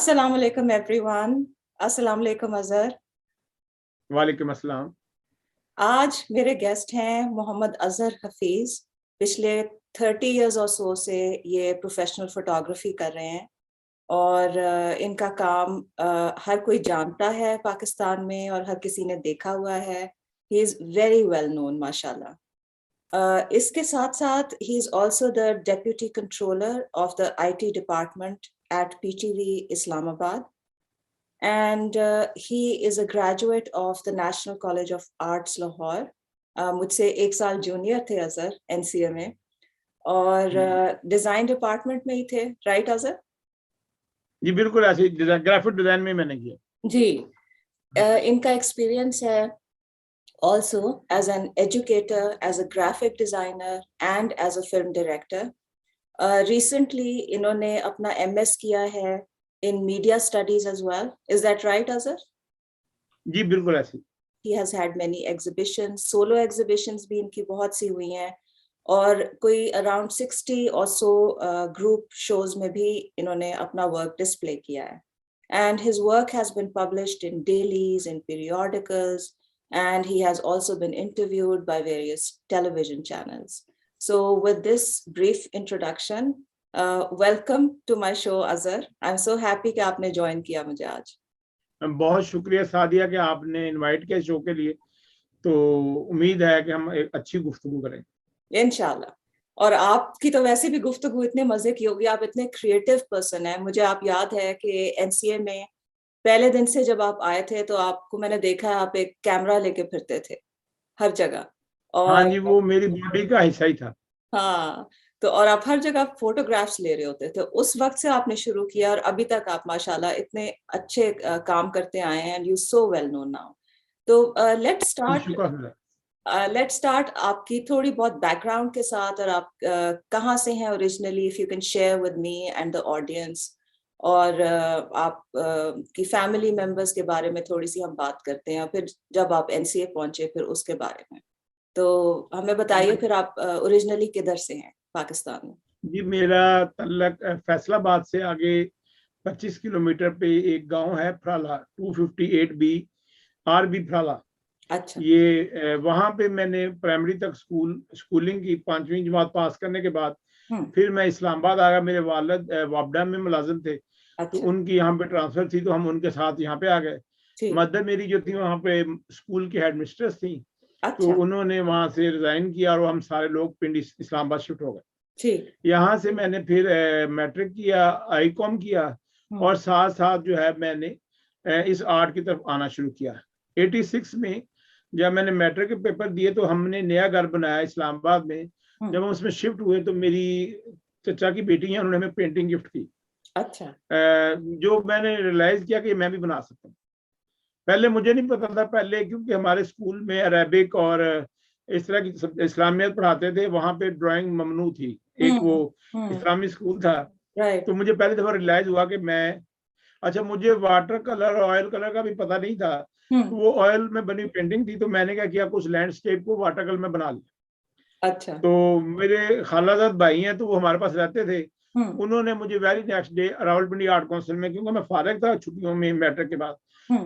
अस्सलाम वालेकुम एवरीवन। अस्सलाम वालेकुम अजहर। वालेकुम अस्सलाम। आज मेरे गेस्ट हैं मोहम्मद अजहर हफीज। पिछले 30 इयर्स और सो से ये प्रोफेशनल फोटोग्राफी कर रहे हैं और इनका काम हर कोई जानता है पाकिस्तान में और हर किसी ने देखा हुआ है। He is very well known माशाल्लाह। इसके साथ साथ he is also the deputy controller of the IT department at PTV Islamabad, and he is a graduate of the National College of Arts Lahore. मुझसे 1 साल जूनियर थे Azhar NCA में और design department में ही थे, राइट अजहर? जी बिल्कुल, ऐसे ग्राफिक डिजाइन में मैंने किया जी। इनका एक्सपीरियंस है also as an educator, as a graphic designer and as a film director. Recently इन्होंने अपना MS किया है in media studies as well. Is that right, Azhar? जी बिल्कुल ऐसे। He has had many exhibitions, solo exhibitions भी इनकी बहुत सी हुई हैं और कोई around 60 or so group shows में भी इन्होंने अपना work display किया है. And his work has been published in dailies, in periodicals, and he has also been interviewed by various television channels. So with this brief introduction, welcome to my show, Azhar. I'm so happy कि आपने join किया मुझे आज। बहुत शुक्रिया सादिया कि आपने invite किया शो के लिए। तो उम्मीद है कि हम एक अच्छी गुफ्तगू करें इंशाल्लाह। और आपकी तो वैसे भी गुफ्तगू इतने मजे की होगी, आप इतने क्रिएटिव पर्सन हैं। मुझे आप याद है कि NCA में पहले दिन से जब आप आए थे तो आपको मैंने देखा है, आप एक कैमरा लेके फिरते थे हर जगह। और हाँ जी, वो मेरी बॉडी का हिस्सा ही था। हाँ, तो और आप हर जगह फोटोग्राफ्स ले रहे होते थे। उस वक्त से आपने शुरू किया और अभी तक आप माशाल्लाह इतने अच्छे काम करते आए हैं and you so well known now. तो लेट्स स्टार्ट आपकी थोड़ी बहुत बैकग्राउंड के साथ और आप कहाँ से हैं originally, if you can share with me and the audience. और आप की फैमिली मेंबर्स के बारे में थोड़ी सी हम बात करते हैं, फिर जब आप NCA पहुंचे फिर उसके बारे में। तो हमें बताइए फिर आप ओरिजिनली किधर से हैं पाकिस्तान में? जी, मेरा तल्लक फैसलाबाद से आगे 25 किलोमीटर पे एक गांव है फराला, 258B RB फराला। अच्छा। ये वहां पे मैंने प्राइमरी तक स्कूलिंग की। 5वीं जमात पास करने के बाद फिर मैं इस्लामाबाद आ गया। मेरे वालिद वापडा में मुलाजिम थे। अच्छा। तो उनकी यहाँ पे ट्रांसफर थी तो हम उनके साथ यहाँ पे आ गए। मदर मेरी जो थी वहाँ पे स्कूल की हेडमिस्ट्रेस थी। अच्छा। तो उन्होंने वहां से रिजाइन किया और हम सारे लोग पिंड इस्लामाबाद शिफ्ट हो गए। यहाँ से मैंने फिर मैट्रिक किया, ICOM किया और साथ साथ जो है मैंने इस आर्ट की तरफ आना शुरू किया। 86 में जब मैंने मैट्रिक के पेपर दिए तो हमने नया घर बनाया इस्लामाबाद में। जब हम उसमें शिफ्ट हुए तो मेरी चचा की बेटी है, उन्होंने हमें पेंटिंग गिफ्ट की। अच्छा। जो मैंने रियलाइज किया कि मैं भी बना सकता हूँ। पहले मुझे नहीं पता था, पहले क्योंकि हमारे स्कूल में अरेबिक और इस तरह की इस्लामियत पढ़ाते थे, वहां पे ड्राइंग ममनू थी। एक वो इस्लामी स्कूल था। तो मुझे पहली दफा रियलाइज हुआ कि मैं, अच्छा, मुझे वाटर कलर ऑयल कलर का भी पता नहीं था। तो वो ऑयल में बनी पेंटिंग थी तो मैंने क्या किया, कुछ लैंडस्केप को वाटर कलर में बना लिया। अच्छा। तो मेरे खालाजाद भाई हैं तो वो हमारे पास रहते थे। उन्होंने मुझे very next day Rawalpindi art council में, क्योंकि मैं फारिग था छुट्टियों में मैट्रिक के बाद,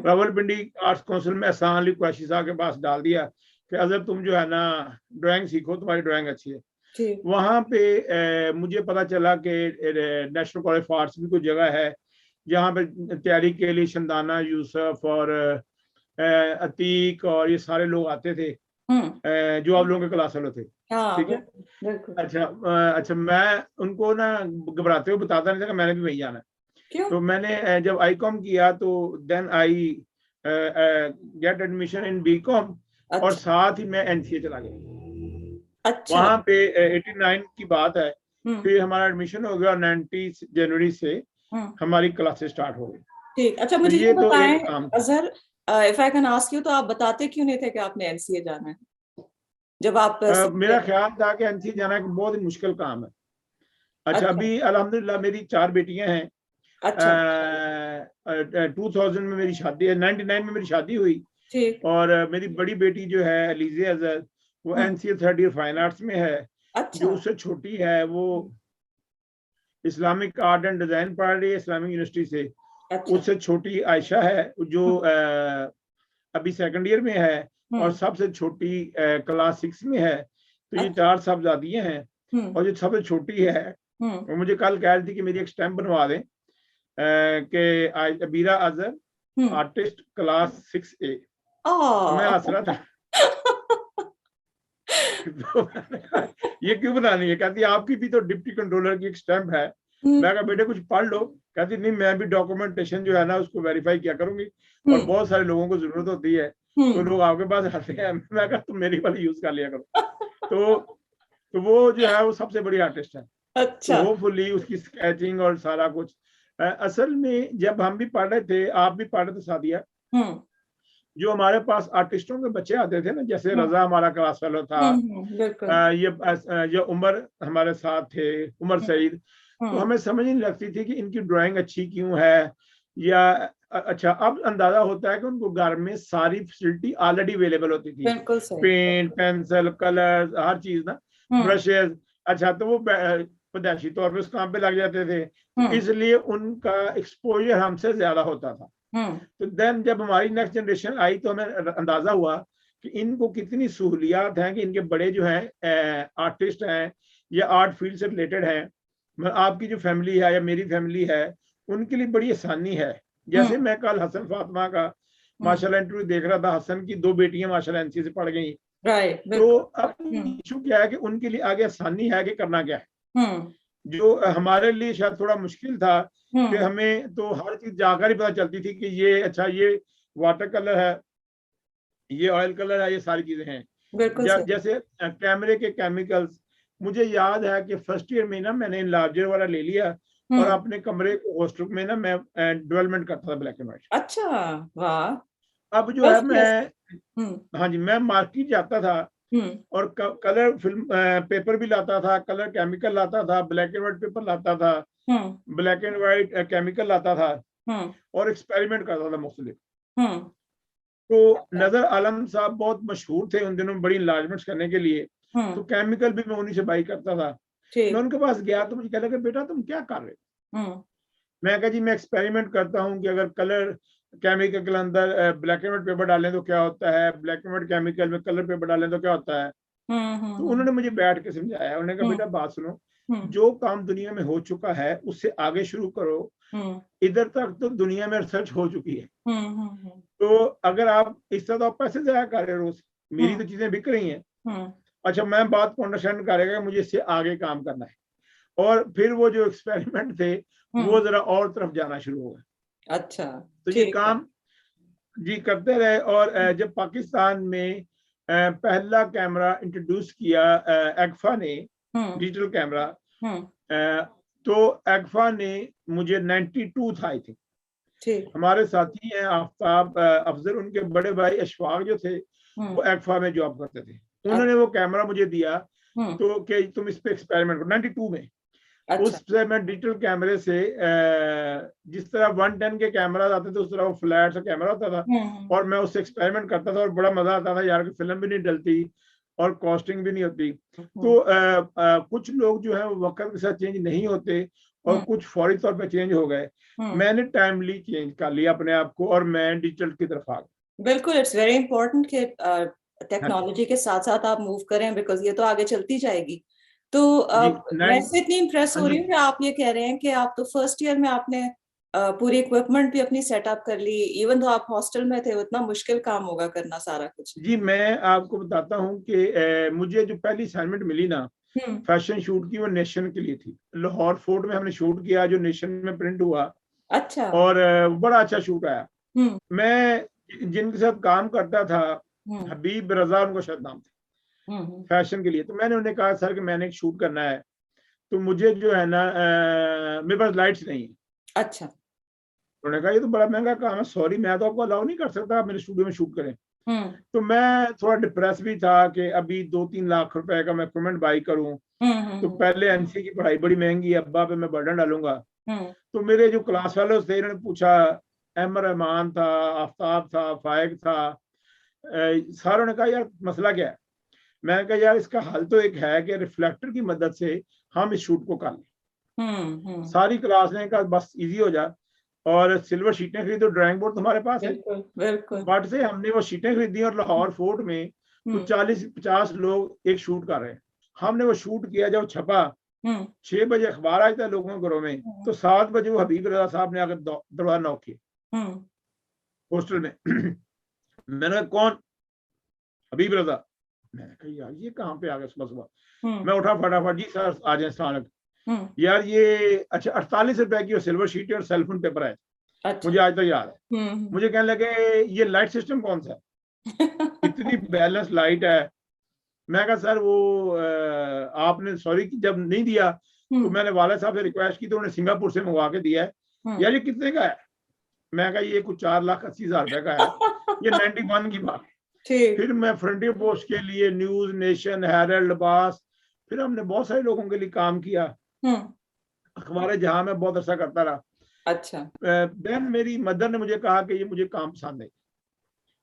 रावलपिंडी आर्ट्स काउंसिल में एहसान अली कुरैशी साहब के पास डाल दिया कि अजहर तुम जो है ना ड्राइंग सीखो, तुम्हारी ड्राइंग अच्छी है। वहां पे मुझे पता चला कि नेशनल कॉलेज ऑफ आर्ट्स भी कोई जगह है जहाँ पे तैयारी के लिए शंदाना, यूसुफ और अतीक और ये सारे लोग आते थे जो आप लोगों के क्लास वाले थे। ठीक है। अच्छा, मैं उनको ना घबराते हुए बताता नहीं था कि मैंने भी वही जाना है। तो मैंने जब ICOM किया तो then I get admission in BCom और साथ ही मैं NCA चला गया। अच्छा। वहां पे 89 की बात है। फिर हमारा एडमिशन हो गया और 90 जनवरी से हमारी क्लासेस स्टार्ट हो गई। ठीक। अच्छा, मुझे ये बताएं Azhar, if I can ask you, तो आप बताते क्यों नहीं थे कि आपने NCA जाना है जब आप मेरा ख्याल था कि NCA जाना एक बहुत ही मुश्किल काम है। अच्छा, अभी अल्हम्दुलिल्लाह मेरी 4 बेटियां हैं। अच्छा। 2000 में मेरी शादी है, 99 में मेरी शादी हुई। और मेरी बड़ी बेटी जो है अलीज़े अजहर, वो NCA 3rd year fine arts में है। अच्छा। जो उससे छोटी है वो इस्लामिक आर्ट एंड डिजाइन पढ़ रही है इस्लामिक यूनिवर्सिटी से। अच्छा। उससे छोटी आयशा है जो अभी सेकंड ईयर में है, और सबसे छोटी क्लास 6 में है। तो ये 4 साहबजादियां हैं, और जो सबसे छोटी है वो मुझे कल कह रही थी कि मेरी एक स्टैम्प बनवा दें कि Abira Azhar artist class 6A। तो मैं हंस रहा था तो ये क्यों बनानी है? कहती आपकी भी तो डिप्टी कंट्रोलर की एक स्टैम्प है। मैं कहा बेटे कुछ पढ़ लो। कहती नहीं, मैं भी डॉक्यूमेंटेशन जो है ना उसको वेरीफाई किया करूंगी, और बहुत सारे लोगों को जरूरत होती है, तो लोग आपके पास आते हैं। मैं कहा तुम मेरी वाली यूज कर लिया करो। तो वो जो है वो सबसे बड़ी आर्टिस्ट है। अच्छा। तो होपफुली उसकी स्केचिंग और सारा कुछ असल में जब हम भी पढ़ रहे थे, आप भी पढ़ रहे थे सादिया, जो हमारे पास आर्टिस्टों के बच्चे आते थे ना, जैसे रजा हमारा क्लास फेलो था, ये उमर हमारे साथ थे, उमर सईद, तो हमें समझ नहीं लगती थी कि इनकी ड्राइंग अच्छी क्यों है, या अच्छा अब अंदाजा होता है कि उनको घर में सारी फैसिलिटी ऑलरेडी अवेलेबल होती थी, पेंट, पेंसिल, कलर, हर चीज ना, ब्रशेज। अच्छा, तो वो पैदाइशी तौर पे उस काम पे लग जाते थे, तो इसलिए उनका एक्सपोजर हमसे ज्यादा होता था। तो देन जब हमारी नेक्स्ट जनरेशन आई तो हमें अंदाजा हुआ कि इनको कितनी सहूलियात हैं, कि इनके बड़े जो हैं आर्टिस्ट हैं या आर्ट फील्ड से रिलेटेड हैं, मतलब आपकी जो फैमिली है या मेरी फैमिली है, उनके लिए बड़ी आसानी है। जैसे मैं कल हसन फातिमा का माशाल्लाह इंटरव्यू देख रहा था, हसन की 2 बेटियां माशाल्लाह एनसी से पढ़ गई। तो अब इशू क्या है कि उनके लिए आगे आसानी है कि करना क्या है, जो हमारे लिए शायद थोड़ा मुश्किल था कि हमें तो हर चीज जाकर ही पता चलती थी कि ये अच्छा ये वाटर कलर है, ये ऑयल कलर है, ये सारी चीजें हैं। जैसे कैमरे के केमिकल्स, मुझे याद है कि फर्स्ट ईयर में ना मैंने लार्जर वाला ले लिया, और अपने कमरे को हॉस्टल में ना मैं डेवलपमेंट करता था ब्लैक एंड व्हाइट। अच्छा, वाह। अब जो है मैं हाँ जी, मैं मार्केट जाता था और कलर फिल्म पेपर भी लाता था, कलर केमिकल लाता था, ब्लैक एंड व्हाइट पेपर लाता था, ब्लैक एंड व्हाइट केमिकल लाता था, और एक्सपेरिमेंट करता था मुख्तलिफ। तो नजर आलम साहब बहुत मशहूर थे उन दिनों बड़ी इनलार्जमेंट्स करने के लिए, तो केमिकल भी मैं उन्हीं से बाई करता था। मैं उनके पास गया तो मुझे कह लगा बेटा तुम क्या कर रहे हो? मैं कहा जी मैं एक्सपेरिमेंट करता हूँ कि अगर कलर केमिकल के अंदर ब्लैक एंड व्हाइट पेपर डालें तो क्या होता है, ब्लैक एंड व्हाइट केमिकल में कलर पेपर डालें तो क्या होता है। तो उन्होंने मुझे बैठ के समझाया, उन्होंने कहा बेटा बात सुनो, जो काम दुनिया में हो चुका है उससे आगे शुरू करो, इधर तक तो दुनिया में रिसर्च हो चुकी है। तो अगर आप इस तरह तो आप पैसे जाया कर रहे हो रोज, मेरी तो चीजें बिक रही हैं। अच्छा, मैं बात को अंडरस्टैंड करेगा, मुझे इससे आगे काम करना है। और फिर वो जो एक्सपेरिमेंट थे वो जरा और तरफ जाना शुरू हो गए। अच्छा, तो ये काम जी करते रहे। और जब पाकिस्तान में पहला कैमरा इंट्रोड्यूस किया एग्फा ने, डिजिटल कैमरा, तो एग्फा ने मुझे 92 था आई थिंक, हमारे साथी हैं आफ्ताब अफजल, उनके बड़े भाई अशफाक जो थे वो एग्फा में जॉब करते थे, उन्होंने वो कैमरा मुझे दिया तो कि तुम इस पे एक्सपेरिमेंट करो 92 में। अच्छा। उससे मैं डिजिटल कैमरे से जिस तरह 110 के कैमरा आते थे उस तरह वो फ्लैट सा कैमरा होता था, और मैं उससे एक्सपेरिमेंट करता था और बड़ा मजा आता था यार, फिल्म भी नहीं डलती और कॉस्टिंग भी नहीं होती। तो कुछ लोग जो है वो वक्त के साथ चेंज नहीं होते, और कुछ फौरी तौर पे चेंज हो गए। मैंने टाइमली चेंज कर लिया अपने आप को और मैं डिजिटल की तरफ आ गया। बिल्कुल, इट्स वेरी इंपॉर्टेंट कि टेक्नोलॉजी के साथ साथ आप मूव करें, बिकॉज ये तो आगे चलती जाएगी। तो मैं इससे इतनी इम्प्रेस हो रही हूँ कि आप ये कह रहे हैं कि आप तो फर्स्ट ईयर में आपने पूरी इक्विपमेंट भी अपनी सेटअप कर ली, इवन तो आप हॉस्टल में थे, उतना मुश्किल काम होगा करना सारा कुछ। जी, मैं आपको बताता हूँ कि मुझे जो पहली असाइनमेंट मिली ना फैशन शूट की, वो नेशन के लिए थी। लाहौर फोर्ट में हमने शूट किया जो नेशन में प्रिंट हुआ। अच्छा। और बड़ा अच्छा शूट आया। मैं जिनके साथ काम करता था, हबीब रजा उनको शायद नाम था, फैशन के लिए, तो मैंने उन्हें कहा सर कि मैंने एक शूट करना है, तो मुझे जो है ना मेरे पास लाइट्स नहीं है। अच्छा। उन्होंने कहा ये तो बड़ा महंगा काम है, सॉरी मैं तो आपको अलाउ नहीं कर सकता आप मेरे स्टूडियो में शूट करें। तो मैं थोड़ा डिप्रेस भी था कि अभी 2-3 लाख रुपए का मैं इक्विपमेंट बाई करूं, तो पहले एनसी की पढ़ाई बड़ी महंगी है, अब्बा पे मैं बर्डन डालूंगा। तो मेरे जो क्लास फेलोज थे इन्होंने पूछा, अहमद रहमान था, आफ्ताब था, फाइक था, सारों ने कहा यार मसला क्या है। मैंने कहा यार इसका हल तो एक है कि रिफ्लेक्टर की मदद से हम इस शूट को कर लें। सारी क्लास ने कहा बस इजी हो जा। और सिल्वर शीटें खरीदो, ड्राइंग बोर्ड तुम्हारे पास है। बिल्कुल बिल्कुल। बट से हमने वो शीटें खरीदी और लाहौर फोर्ट में तो 40-50 लोग एक शूट कर रहे हैं। हमने वो शूट किया, जब छपा 6 बजे अखबार आया था लोगों के घरों में, तो 7 बजे वो हबीब रजा साहब ने आकर दरवाजा नॉक किया हॉस्टल में। मैंने कहा कौन? हबीब रजा। मैंने कहा यार ये कहाँ पे आ गया सुबह सुबह। मैं उठा फटाफट, जी सर आ जाए सलाम यार ये अच्छा 48 रुपए की वो सिल्वर शीट और सेलफोन पेपर है। अच्छा। मुझे आज तक याद है। मुझे कहने लगे ये लाइट सिस्टम कौन सा है? इतनी बैलेंस लाइट है। मैं कहा सर वो आपने सॉरी जब नहीं दिया तो मैंने वाले साहब से रिक्वेस्ट की तो उन्होंने सिंगापुर से मंगवा के दिया है। यार ये कितने का है? मैं कहा ये कुछ 4,80,000 रुपए का है। ये 91 की बात। फिर मैं फ्रंटियर पोस्ट के लिए न्यूज नेशन, हेरल्ड, बास, फिर हमने बहुत सारे लोगों के लिए काम किया। अखबार जहां मैं बहुत अच्छा करता रहा। अच्छा। देन मेरी मदर ने मुझे कहा कि ये मुझे काम पसंद है,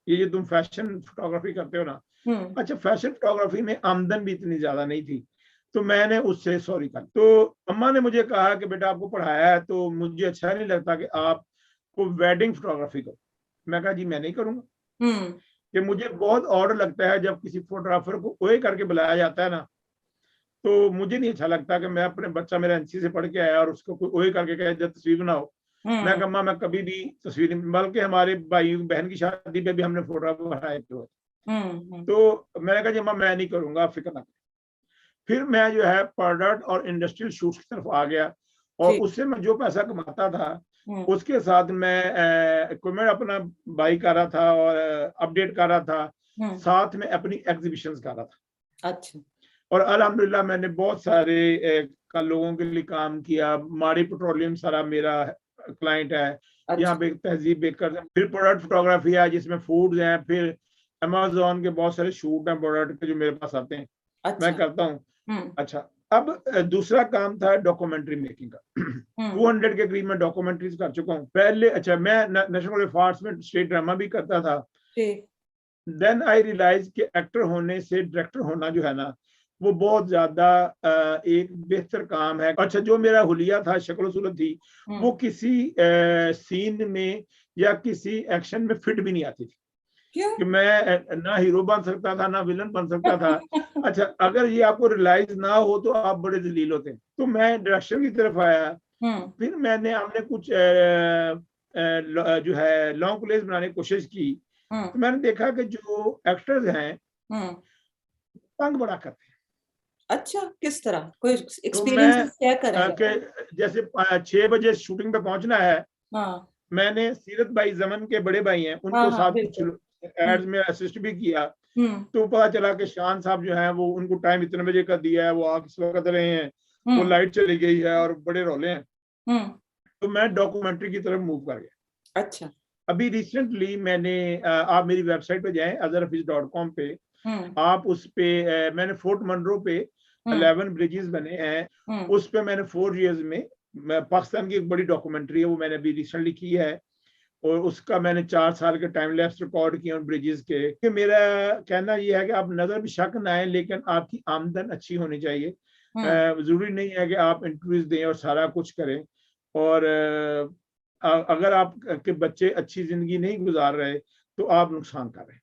ये जो तुम फैशन फोटोग्राफी करते हो ना। अच्छा, फैशन फोटोग्राफी में आमदन भी इतनी ज्यादा नहीं थी तो मैंने उससे सॉरी कर। तो अम्मा ने मुझे कहा कि बेटा आपको पढ़ाया है तो मुझे अच्छा नहीं लगता कि आपको वेडिंग फोटोग्राफी करो। मैं कहा जी मैं नहीं करूंगा, कि मुझे बहुत ऑड लगता है जब किसी फोटोग्राफर को ओए करके बुलाया जाता है ना, तो मुझे नहीं अच्छा लगता कि मैं अपने बच्चा मेरा एनसी से पढ़ के आया और उसको कोई ओए करके कहे जब तस्वीर बनाओ। मैं कहा मैं कभी भी तस्वीर, बल्कि हमारे भाई बहन की शादी पे भी हमने फोटोग्राफर बनाए थे। तो मैंने कहा जी अम्मा मैं नहीं करूंगा, आप फिक्र ना करें। फिर मैं जो है प्रोडक्ट और इंडस्ट्रियल शूट्स की तरफ आ गया और उससे मैं जो पैसा कमाता था उसके साथ मैं इक्विपमेंट अपना बाई कर रहा था और अपडेट कर रहा था, साथ में अपनी एग्जीबिशंस कर रहा था। अच्छा। और अल्हम्दुलिल्लाह मैंने बहुत सारे लोगों के लिए काम किया। माड़ी पेट्रोलियम सारा मेरा क्लाइंट है। अच्छा। यहाँ पे तहजीब बेकर, फिर प्रोडक्ट फोटोग्राफी है जिसमें फूड्स हैं, फिर अमेज़न के बहुत सारे शूट हैं प्रोडक्ट के जो मेरे पास आते हैं। अच्छा। मैं करता हूँ। अच्छा, अब दूसरा काम था डॉक्यूमेंट्री मेकिंग का। 200 के करीब मैं डॉक्यूमेंट्रीज कर चुका हूँ पहले। अच्छा, मैं नेशनल एफर्ट्स में स्टेट ड्रामा भी करता था। देन आई रियलाइज कि एक्टर होने से डायरेक्टर होना जो है ना वो बहुत ज्यादा एक बेहतर काम है। अच्छा, जो मेरा हुलिया था, शक्ल सूरत थी, वो किसी सीन में या किसी एक्शन में फिट भी नहीं आती थी। कि मैं ना हीरो बन सकता था ना विलन बन सकता था। अच्छा, अगर ये आपको रियलाइज ना हो तो आप बड़े जलील होते हैं। तो मैं डायरेक्शन की तरफ आया। फिर हमने कुछ जो है लॉन्ग प्लेस बनाने की कोशिश की। तो मैंने देखा कि जो एक्टर्स हैं तंग बड़ा करते हैं। अच्छा, किस तरह? कोई एक्सपीरियंस शेयर करें? जैसे 6 बजे शूटिंग पे पहुंचना है। हाँ। मैंने सीरत भाई जमन के बड़े भाई हैं उनको साथ कुछ एड्स में असिस्ट भी किया। तो पता चला कि शान साहब जो है वो उनको टाइम इतने बजे का दिया है, वो आग इस वक्त रहे हैं, वो लाइट चली गई है और बड़े रोले हैं। तो मैं डॉक्यूमेंट्री की तरफ मूव कर गया। अच्छा। अभी रिसेंटली मैंने आप मेरी वेबसाइट पे जाएं azharhafiz.com पे, आप उस पे मैंने फोर्ट मनरो पे 11 ब्रिजेस बने हैं। उस पे मैंने 4 इयर्स में पाकिस्तान की एक बड़ी डॉक्यूमेंट्री है वो मैंने अभी रिसेंटली की है और उसका मैंने 4 साल के टाइम लैप्स रिकॉर्ड किए उन ब्रिजेस के। कि मेरा कहना यह है कि आप नजर भी शक ना आए लेकिन आपकी आमदन अच्छी होनी चाहिए। जरूरी नहीं है कि आप इंटरव्यूज दें और सारा कुछ करें। और अगर आप के बच्चे अच्छी जिंदगी नहीं गुजार रहे तो आप नुकसान कर रहे हैं।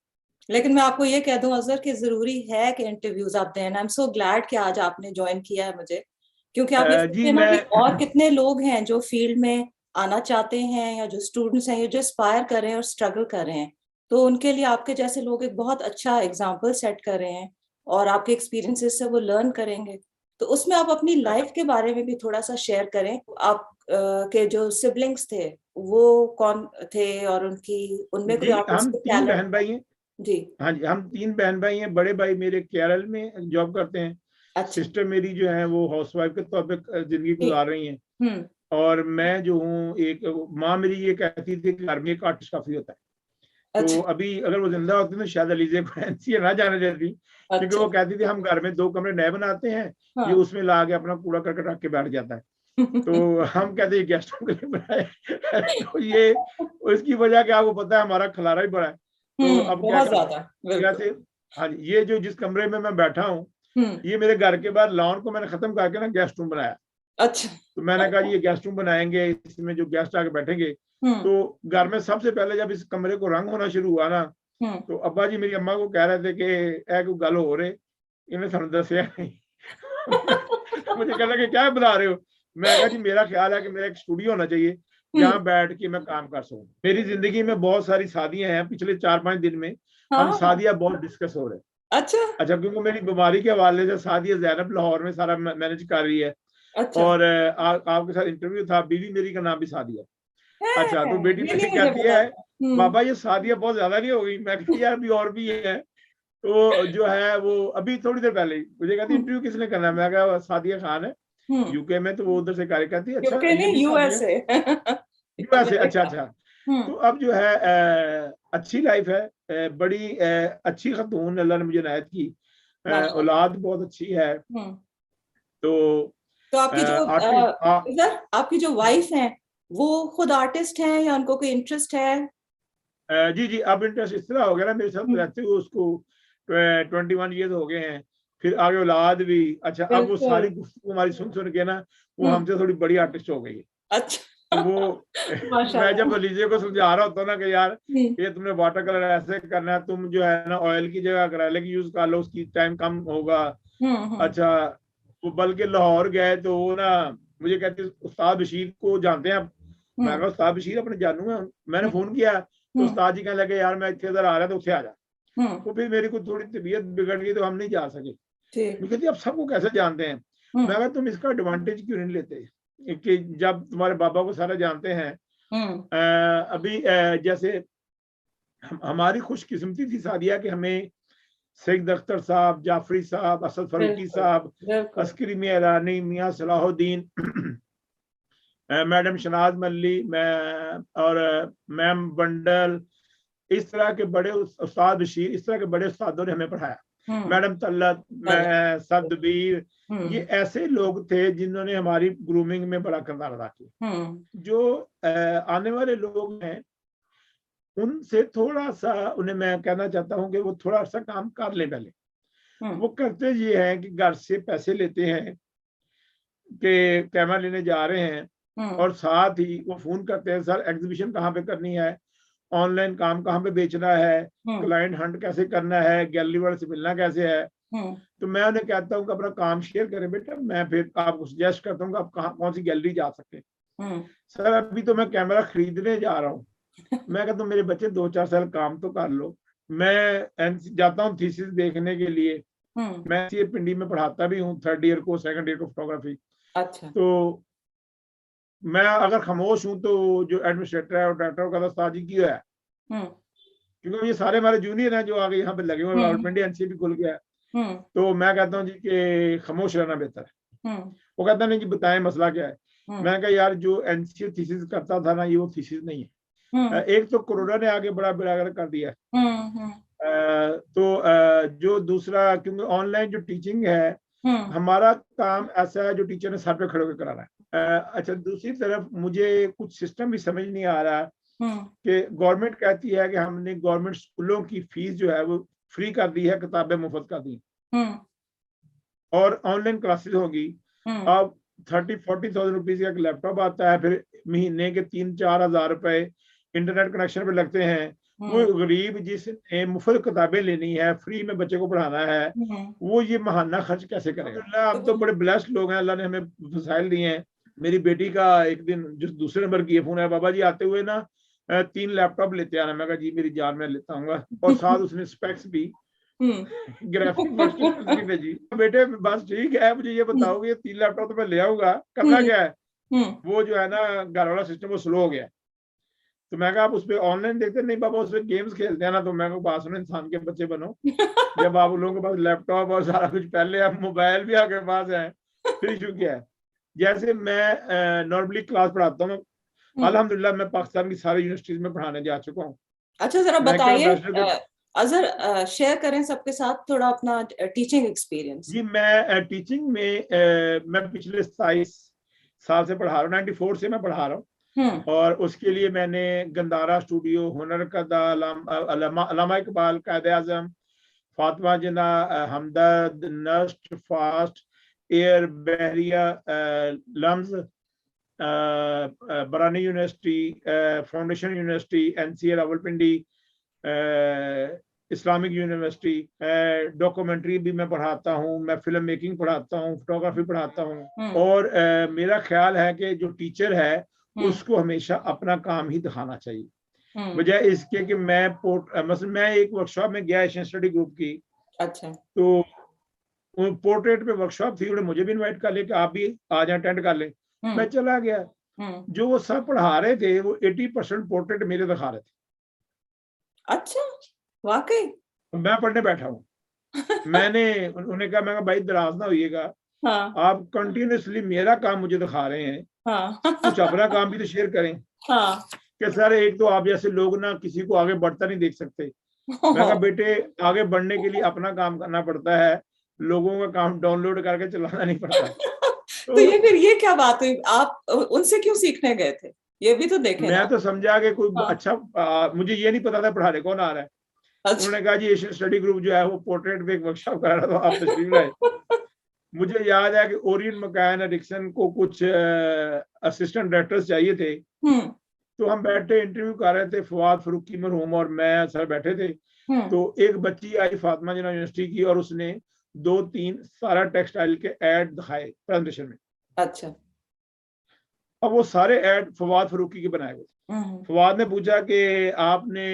लेकिन मैं आपको ये कह दूं अजहर कि जरूरी है कि इंटरव्यूज आप दें। आई एम सो ग्लैड कि आज आपने ज्वाइन किया है मुझे, क्योंकि आप जी मैं और कितने लोग हैं जो फील्ड में आना चाहते हैं या जो स्टूडेंट्स हैं जो एस्पायर कर रहे हैं और स्ट्रगल कर रहे हैं, तो उनके लिए आपके जैसे लोग एक बहुत अच्छा एग्जाम्पल सेट कर रहे हैं और आपके एक्सपीरियंसेस से वो लर्न करेंगे। तो उसमें आप अपनी लाइफ के बारे में भी थोड़ा सा शेयर करें। आप के जो सिबलिंग्स थे वो कौन थे और उनमें कोई हम 3 बहन भाई हैं। जी हाँ जी, हम 3 बहन भाई हैं। बड़े भाई मेरे केरल में जॉब करते हैं। अच्छा। सिस्टर मेरी जो है वो हाउसवाइफ के तौर पे जिंदगी गुजार रही हैं। और मैं जो हूँ एक माँ मेरी ये कहती थी कि घर में एक आर्टिस्ट काफी होता है। अच्छा। तो अभी अगर वो जिंदा होती तो शायद अलीजे को एनसीए ना जाने देती। अच्छा। क्योंकि वो कहती थी हम घर में 2 कमरे नए बनाते हैं। हाँ। ये उसमें ला के अपना कूड़ा करकट रख के बैठ जाता है। तो हम कहते हैं गेस्टों के लिए बनाए। तो ये उसकी वजह क्या आपको पता है, हमारा खलारा ही बड़ा है। तो अब क्या ज्यादा हाँ जी, ये जो जिस कमरे में मैं बैठा हूँ ये मेरे घर के बाद लॉन को मैंने खत्म करके ना गेस्ट रूम बनाया। अच्छा। तो मैंने कहा ये गेस्ट रूम बनाएंगे, इसमें जो गेस्ट आके बैठेंगे तो घर में सबसे पहले जब इस कमरे को रंग होना शुरू हुआ ना, तो अब्बा जी मेरी अम्मा को कह रहे थे कि ए कोई गल हो रहे, इन्हें सानू दसिया नहीं। मुझे कहना कि क्या बना रहे हो? मैं कहा जी मेरा ख्याल है कि मेरा एक स्टूडियो होना चाहिए जहाँ बैठ के मैं काम कर सकूं। मेरी जिंदगी में बहुत सारी शादियां हैं, पिछले 4-5 दिन में हम शादियां बहुत डिस्कस हो रहे हैं। अच्छा, क्योंकि मेरी बीमारी के हवाले से शादी ज़ैनब लाहौर में सारा मैनेज कर रही है। और आपके साथ इंटरव्यू था, बीवी मेरी का नाम भी सादिया। अच्छा, तो बेटी मेरी कहती है बाबा ये शादियां बहुत ज्यादा नहीं हो गई? मैं कहती यार अभी और भी है। तो जो है वो अभी थोड़ी देर पहले मुझे कहती इंटरव्यू किसने करना है? मैं कहा सादिया खान है यूके में। तो वो उधर से कार्य करती है। अच्छा यूएसए। यूएसए, अच्छा। तो अब जो है अच्छी लाइफ है, बड़ी अच्छी खतून अल्लाह ने मुझे इनायत की, औलाद बहुत अच्छी है। तो आपकी जो वाइफ है वो खुद आर्टिस्ट है या उनको कोई इंटरेस्ट है? जी, अब इंटरेस्ट इस तरह हो गया ना, मेरे साथ रहते हुए उसको 21 ईयर्स हो गए हैं, फिर आगे औलाद भी। अच्छा, अब वो सारी गुफ्तगू हमारी सुन के ना वो हमसे थोड़ी बड़ी आर्टिस्ट हो गई है। अच्छा। तो वो मैं जब अलीजे को समझा रहा होता हूँ ना कि यार ये तुमने वाटर कलर ऐसे करना है, तुम जो है ना ऑयल की जगह एक्रेलिक यूज कर लो, उसकी टाइम कम होगा। अच्छा, वो बल्कि लाहौर गए तो वो ना मुझे कहते उस्ताद बशीर को जानते हैं आप? मैं कहा उस्ताद बशीर अपने जानू है। मैंने फोन किया तो उस्ताद जी कहने लगे यार मैं इतने इधर आ रहा था, उससे आ जा। तो फिर मेरी कुछ थोड़ी तबीयत बिगड़ गई तो हम नहीं जा सके। कहती अब सबको कैसे जानते हैं? मैं कहा तुम इसका एडवांटेज क्यों नहीं लेते कि जब तुम्हारे बाबा को सारा जानते हैं। अभी जैसे हमारी खुशकिस्मती थी सादिया कि हमें सईद अख्तर साहब, जाफरी साहब, असद फरूकी साहब, अस्करी मियां ईरानी, मियां सलाहुद्दीन, मैडम शनाज मल्ली, और मैम बंडल, इस तरह के बड़े उस्ताद बशीर, इस तरह के बड़े उस्तादों ने हमें पढ़ाया। मैडम तल्लत, सदबीर, ये ऐसे लोग थे जिन्होंने हमारी ग्रूमिंग में बड़ा किरदार अदा किया। जो आने वाले लोग हैं उनसे थोड़ा सा उन्हें मैं कहना चाहता हूँ कि वो थोड़ा सा काम कर ले पहले। वो करते ये हैं कि घर से पैसे लेते हैं कि कैमरा लेने जा रहे हैं, और साथ ही वो फोन करते हैं सर एग्जीबिशन कहाँ पे करनी है, ऑनलाइन काम कहाँ पे बेचना है, क्लाइंट हंट कैसे करना है, गैलरी वाले से मिलना कैसे है। तो मैं उन्हें कहता हूँ कि अपना काम शेयर करें बेटा, मैं फिर आपको सजेस्ट करता हूँ कि आप कौन सी गैलरी जा सकते हैं। सर अभी तो मैं कैमरा खरीदने जा रहा हूँ। मैं कहता हूँ मेरे बच्चे 2-4 साल काम तो कर लो। मैं जाता हूँ थीसिस देखने के लिए। मैं ये पिंडी में पढ़ाता भी हूँ, 3rd ईयर को 2nd ईयर को फोटोग्राफी। अच्छा। तो मैं अगर खामोश हूँ तो जो एडमिनिस्ट्रेटर है और डायरेक्टर का उस्ताद जी क्यों है, क्योंकि ये सारे हमारे जूनियर हैं जो आगे यहाँ पे लगे हुए, रावलपिंडी एनसीए भी खुल गया है। तो मैं कहता हूँ जी कि खामोश रहना बेहतर है। वो कहता नहीं जी बताएं मसला क्या है। मैं कहा यार जो एनसीए थीसिस करता था ना, ये वो थीसिस नहीं है। एक तो कोरोना ने आगे बड़ा बेड़ा कर दिया। तो जो दूसरा, क्योंकि ऑनलाइन जो टीचिंग है हमारा काम ऐसा है जो टीचर ने सर पे खड़े होकर कराना है। अच्छा, दूसरी तरफ मुझे कुछ सिस्टम भी समझ नहीं आ रहा कि गवर्नमेंट कहती है कि हमने गवर्नमेंट स्कूलों की फीस जो है वो फ्री कर दी है, किताबें मुफ्त कर दी, और ऑनलाइन क्लासेस होगी। अब 30-40,000 रुपीज का एक लैपटॉप आता है, फिर महीने के 3-4 हज़ार रुपए इंटरनेट कनेक्शन पे लगते हैं। वो गरीब जिसने मुफ्त किताबें लेनी है, फ्री में बच्चे को पढ़ाना है, वो ये महाना खर्च कैसे करेगा? अब तो बड़े ब्लेस्ड लोग हैं, अल्लाह ने हमें वसाइल दिए हैं। मेरी बेटी का एक दिन जो दूसरे नंबर की फोन है, बाबा जी आते हुए ना 3 लैपटॉप लेते आना। मैं कहा जी मेरी जान में लेता हूँ, और साथ उसने स्पेक्स भी ग्राफिक की भेजी। बेटे बस ठीक है, मुझे ये बताओ ये 3 लैपटॉप तो मैं ले आऊंगा, करना क्या है? वो जो है ना घर वाला सिस्टम वो स्लो हो गया। तो मैं कहा आप उस पर ऑनलाइन देखते नहीं बाबा, उस पर गेम्स खेलते हैं ना। तो मैं बात सुनो, इंसान के बच्चे बनो। जब आप लोगों के पास लैपटॉप और सारा कुछ, पहले आप मोबाइल भी आपके पास है, फिर इशू क्या है? जैसे मैं नॉर्मली क्लास पढ़ाता हूँ, अल्हम्दुलिल्लाह मैं पाकिस्तान की सारी यूनिवर्सिटीज में पढ़ाने जा चुका हूँ। अच्छा, जरा बताइए अजहर, शेयर करें सबके साथ थोड़ा अपना टीचिंग एक्सपीरियंस। जी, मैं टीचिंग में मैं पिछले 27 साल से पढ़ा रहा हूँ, 94 से मैं पढ़ा रहा हूँ। और उसके लिए मैंने गंदारा स्टूडियो, हुनर कदा, अल्लामा इकबाल, कायद आजम, फातिमा जिन्ना, हमदर्द, नस्ट, फास्ट, एयर, बहरिया, लम्स, बरानी university, foundation university, NCA Rawalpindi, Islamic university, documentary भी मैं पढ़ाता हूँ, मैं फिल्म मेकिंग पढ़ाता हूँ, फोटोग्राफी पढ़ाता हूँ। और मेरा ख्याल है कि जो टीचर है उसको हमेशा अपना काम ही दिखाना चाहिए, बजाय इसके कि मैं एक वर्कशॉप में गया एशियन स्टडी ग्रुप की। अच्छा। तो पोर्ट्रेट पे वर्कशॉप थी, उन्होंने मुझे भी इनवाइट कर लिया कि आप भी आ जाए, अटेंड कर ले। मैं चला गया, जो वो सब पढ़ा रहे थे वो 80% पोर्ट्रेट मेरे दिखा रहे थे। अच्छा, वाकई? मैं पढ़ने बैठा हूँ। उन्होंने कहा, मैं भाई नाराज ना होइएगा, हाँ। आप कंटिन्यूसली मेरा काम मुझे दिखा रहे हैं, हाँ। कुछ अपना काम भी तो शेयर करें। हाँ। कि सर, एक तो आप जैसे लोग ना किसी को आगे बढ़ता नहीं देख सकते। मैं कहा, बेटे आगे बढ़ने के लिए अपना काम करना पड़ता है, लोगों का काम डाउनलोड करके चलाना नहीं पड़ता। तो ये फिर ये क्या बात हुई, आप उनसे क्यों सीखने गए थे? ये भी तो देखें ना। मैं तो समझा कि कोई हाँ। अच्छा मुझे ये नहीं पता था पढ़ाने कौन आ रहा है। अच्छा। उन्होंने कहा, जी एशियन स्टडी ग्रुप जो है वो पोर्ट्रेट पे एक वर्कशॉप करा रहा था, आप तशरीफ लाए। मुझे याद है कि ओरियन मकैन डिक्सन को कुछ असिस्टेंट डायरेक्टर्स चाहिए थे। तो हम बैठे इंटरव्यू कर रहे थे, फवाद फरूकी मरहूम और मैं सर बैठे थे। तो एक बच्ची आई फातिमा जिन्ना यूनिवर्सिटी की, और उसने 2-3 सारा टेक्सटाइल के ऐड दिखाए प्रेजेंटेशन में। अच्छा। अब वो सारे ऐड फवाद फरूकी के बनाए हुए थे। फवाद ने पूछा कि आपने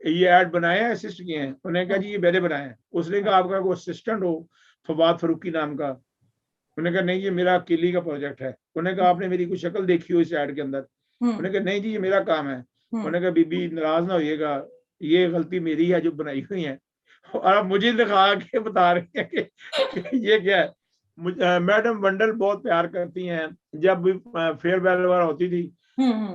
ये ऐड बनाए हैं, असिस्ट किए हैं? उन्होंने कहा, जी ये मैंने बनाए हैं। उसने कहा, आपका कोई असिस्टेंट हो फवाद फरूकी नाम का? उन्होंने कहा, नहीं, ये मेरा अकेली का प्रोजेक्ट है। उन्होंने कहा, आपने मेरी कोई शक्ल देखी हो इस ऐड के अंदर? उन्होंने कहा, नहीं जी, ये मेरा काम है। उन्होंने कहा, बीबी नाराज ना होइएगा, ये गलती मेरी है जो बनाई हुई है। और आप मुझे दिखा के बता रहे हैं कि ये क्या है। मैडम वंडल बहुत प्यार करती हैं, जब भी फेयरवेल वगैरह होती थी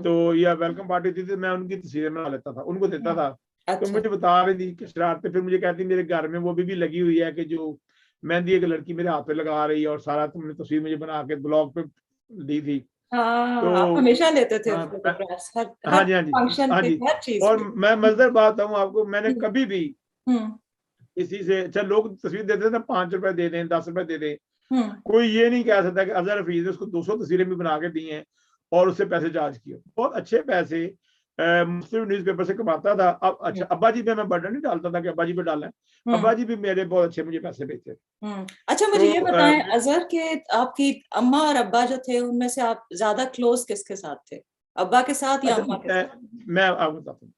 तो या वेलकम पार्टी होती थी, मैं उनकी तस्वीरें बना लेता था, उनको देता था। तो मुझे बता रही थी कि शरारतें, फिर मुझे कहती मेरे घर में वो भी लगी हुई है कि जो मेहंदी एक लड़की मेरे हाथ पे लगा रही है, और सारा तुमने तस्वीर मुझे बना के ब्लॉग पे दी थी। हाँ, आप तो हमेशा लेते थे हाँ फोटोग्राफ्स हर हाँ हर जी, हाँ जी, फंक्शन हाँ पे, जी। हर चीज और पे। मैं मजेदार बात बताऊं आपको, मैंने कभी भी हम्म। किसी से, अच्छा लोग तस्वीर देते थे ना, 5 रुपए दे दें, 10 रुपए दे दें, हम्म। कोई ये नहीं कह सकता कि अजहर हफीज ने उसको 200 तस्वीरें भी बना के दी हैं और उससे पैसे चार्ज किए। बहुत अच्छे पैसे मुस्लिम न्यूज़पेपर से कमाता था। अब अच्छा, अब्बा जी पे मैं बर्डन नहीं डालता था कि अब्बा जी पे डालना है, अब्बा जी भी मेरे बहुत अच्छे मुझे पैसे भेजते थे। अच्छा, मुझे ये बताएं अजहर के आपकी अम्मा और अब्बा जो थे, उनमें से आप ज्यादा क्लोज किसके साथ थे, अब्बा के साथ या अम्मा के साथ? मैं आपको बताता हूँ,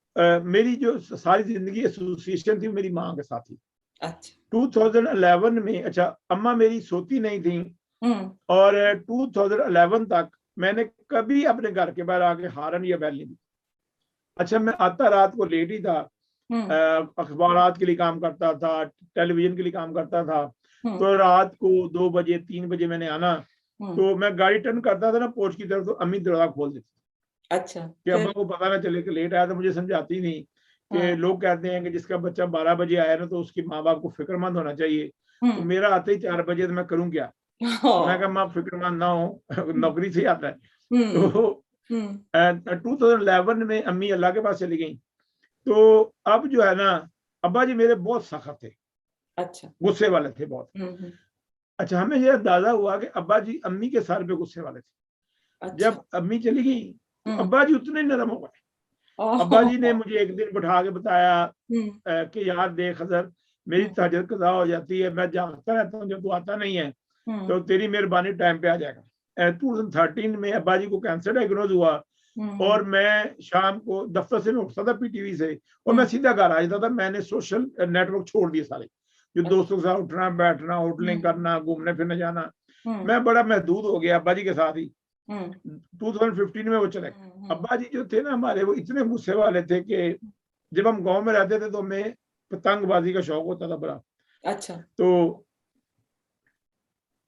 मेरी जो सारी जिंदगी एसोसिएशन थी मेरी माँ के साथ ही। अच्छा। 2011 में, अच्छा अम्मा मेरी सोती नहीं थी, और 2011 तक मैंने कभी अपने घर के बाहर आके हारन या बैल नहीं दी। अच्छा, मैं आता रात को लेट ही था, अखबारात के लिए काम करता था, टेलीविजन के लिए काम करता था। तो रात को 2 बजे 3 बजे मैंने आना, तो मैं गाड़ी टर्न करता था ना पोर्च की तरफ, तो अम्मी दरवाजा खोल देती। अच्छा। कि अम्मा को पता ना चले कि लेट आया। तो मुझे समझाती नहीं कि लोग कहते हैं कि जिसका बच्चा 12 बजे आया ना, तो उसके माँ बाप को फिक्रमंद होना चाहिए। तो मेरा आते ही 4 बजे, तो मैं करूँ क्या? मैं कहा, माँ फिक्रमंद ना हो, नौकरी से आता है। तो 2011 में अम्मी अल्लाह के पास चली गई। तो अब जो है ना, अब्बा जी मेरे बहुत सख्त थे। अच्छा। गुस्से वाले थे बहुत। अच्छा, हमें ये अंदाजा हुआ कि अब्बा जी अम्मी के सर पे गुस्से वाले थे। अच्छा। जब अम्मी चली गई तो अब्बा जी उतने नरम हो गए। अब्बा जी ने मुझे एक दिन बिठा के बताया कि यार देख अजहर, मेरी तहज्जुद कज़ा हो जाती है, मैं जागता रहता हूँ, जब तू आता नहीं है तो तेरी मेहरबानी टाइम पे आ जाएगा। 2013 में अब्बा जी को कैंसर डायग्नोज हुआ, और मैं शाम को दफ्तर से मैं उठता था पीटीवी से, और मैं सीधा घर आ जाता था। मैंने सोशल नेटवर्क छोड़ दिए सारे, जो दोस्तों के साथ उठना बैठना, होटलिंग करना, घूमने फिरने जाना। मैं बड़ा महदूद हो गया अब्बा जी के साथ ही। 2015 में वो चले। अब्बा जी जो थे ना हमारे, वो इतने गुस्से वाले थे कि जब हम गांव में रहते थे तो हमें पतंगबाजी का शौक होता था बड़ा। अच्छा। तो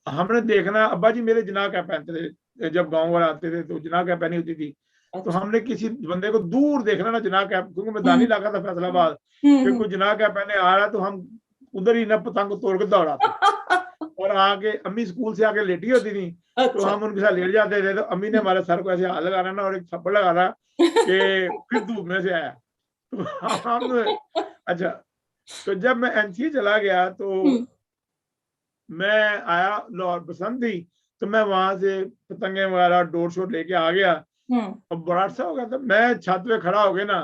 हमने देखना, अब्बा जी मेरे जना क्या पहनते थे, जब गांव वाले आते थे तो जना क्या पहनी होती थी। तो हमने किसी बंदे को दूर देखना ना, जना क्या, क्योंकि मैं दानी इलाका था फैसलाबाद, कि कोई जना क्या पहने आ रहा, तो हम उधर ही ना पतंग को तोड़ के दौड़ाते। और आके अम्मी स्कूल से आके लेटी होती थी, तो हम उनके साथ लेट जाते थे। तो अम्मी ने हमारे सर को ऐसे हाथ लगाना ना, और एक थप्पड़ लगाना कि फिर धूप में से आया। तो हम, अच्छा, तो जब मैं एनसीए चला गया तो मैं आया लाहौर बसंत थी, तो मैं वहां से पतंगे वगैरह डोर शोर लेके आ गया। अब बड़ा अच्छा हो गया था, मैं छत पे खड़ा हो गया ना।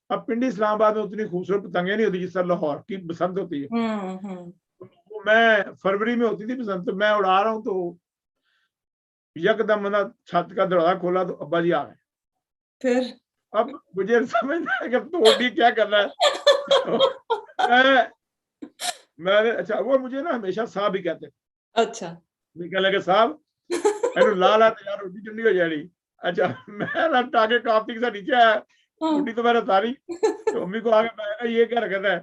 अब पिंडी इस्लामाबाद में उतनी खूबसूरत पतंगे नहीं होती जिस तरह लाहौर की बसंत होती है। तो मैं फरवरी में होती थी बसंत, तो मैं उड़ा रहा हूँ तो यकदम ना छत का दरवाजा खोला तो अब्बा जी आ गए। फिर अब मुझे समझ नहीं आया कि तोड़ी क्या करना है। तो मैंने अच्छा, वो मुझे ना हमेशा साहब ही कहते। अच्छा, कहने लगे साहब ਇਹਨੂੰ ਲਾ ਲਾ ਤੇ ਯਾਰ ਰੋਟੀ ਠੰਡੀ ਹੋ ਜਾਣੀ। अच्छा मैं ना टाके काफी से नीचे आया, रोटी तो मैंने उतारी तो मम्मी को आके मैं ये क्या रखा है।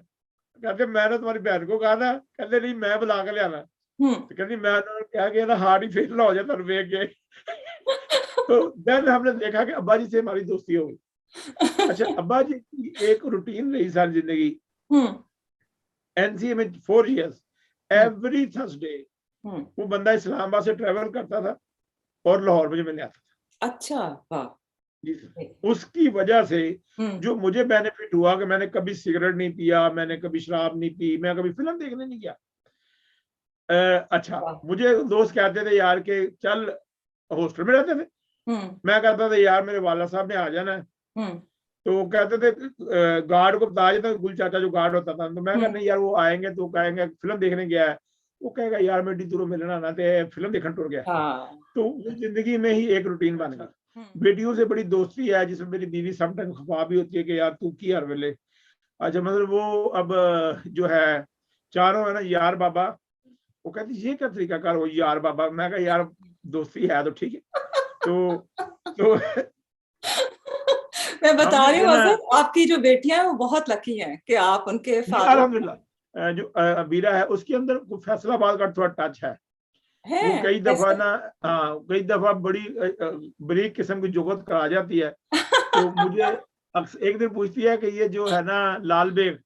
कहते मैंने तुम्हारी बहन को कहा था, कहते नहीं मैं बुला के लिया। तो कहती मैं क्या किया था, हार्ट ही फेल ना हो जाए तुम देख के। तो देन हमने देखा कि अब्बा जी से हमारी दोस्ती हो गई। अच्छा, अब्बा जी की एक रूटीन रही सारी जिंदगी। एनसीए में 4 इयर्स एवरी थर्सडे वो बंदा इस्लामाबाद से ट्रेवल करता था और लाहौर मुझे मिलने आता था। अच्छा, वाह। जी सर, उसकी वजह से जो मुझे बेनिफिट हुआ कि मैंने कभी सिगरेट नहीं पिया, मैंने कभी शराब नहीं पी, मैं कभी फिल्म देखने नहीं गया। अच्छा, मुझे दोस्त कहते थे यार के चल, हॉस्टल में रहते थे। मैं कहता था यार मेरे वाला साहब ने आ जाना है। तो कहते थे गार्ड को बता देता, गुल चाचा जो गार्ड होता था। तो मैं कहता नहीं यार वो आएंगे तो कहेंगे फिल्म देखने गया है। वो कहेगा यार मेरी दूरों मिलना ना ते फिल्म देखने टुर गया। तो वो जिंदगी में ही एक रूटीन बन गया। बेटियों से बड़ी दोस्ती है जिसमें मेरी बीवी समटाइम खफा भी होती है कि यार तू की हर वेले। अच्छा, मतलब वो अब जो है चारों है ना यार बाबा, वो कहती ये क्या तरीका कर हो यार बाबा। मैं कहा यार दोस्ती है तो ठीक है। तो मैं बता रही हूँ आपकी जो बेटियां हैं वो बहुत लकी हैं कि आप उनके फादर। अल्हम्दुलिल्लाह जो अबीरा है उसके अंदर फैसलाबाद का थोड़ा टच है। वो कई दफा ना कई दफा बड़ी बरीक किस्म की जुगत करा जाती है। तो मुझे एक दिन पूछती है कि ये जो है ना लाल बेग,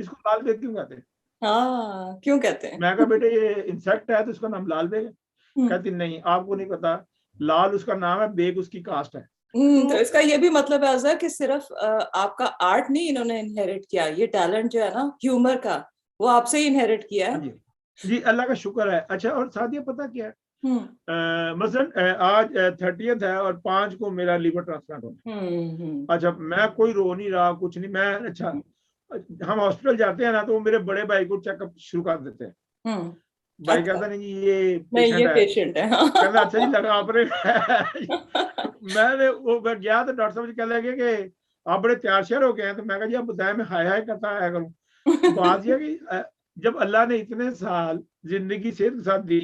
इसको लाल बेग क्यों कहते हैं? हाँ, क्यों कहते हैं? मैं कहा बेटे ये इंसेक्ट है तो इसका नाम लाल बेग है। कहती नहीं आपको नहीं पता, लाल उसका नाम है, बेग उसकी कास्ट है। तो इसका ये भी मतलब है अज़हर कि सिर्फ आपका आर्ट नहीं इन्होंने इनहेरिट किया, ये टैलेंट जो है ना ह्यूमर का, वो आपसे ही इनहेरिट किया है। जी अल्लाह का शुक्र है। अच्छा, और सादिया पता क्या है, मसलन आज 30th है और 5 को मेरा लीवर ट्रांसप्लांट होना। अच्छा, मैं कोई रो नहीं रहा, कुछ नहीं। मैं अच्छा, हम हॉस्पिटल जाते हैं ना तो वो मेरे बड़े भाई को चेकअप शुरू कर देते हैं। भाई कहता नहीं ये पेशेंट है। कहता अच्छा जी लगा आपने। मैंने वो मैं गया तो डॉक्टर साहब जी कहने लगे कि आप बड़े तैयार श्यार हो गए हैं। तो मैं कहा जी आप बताएं मैं हाय हाय करता आया करूँ। बात यह कि जब अल्लाह ने इतने साल जिंदगी सेहत के साथ दी,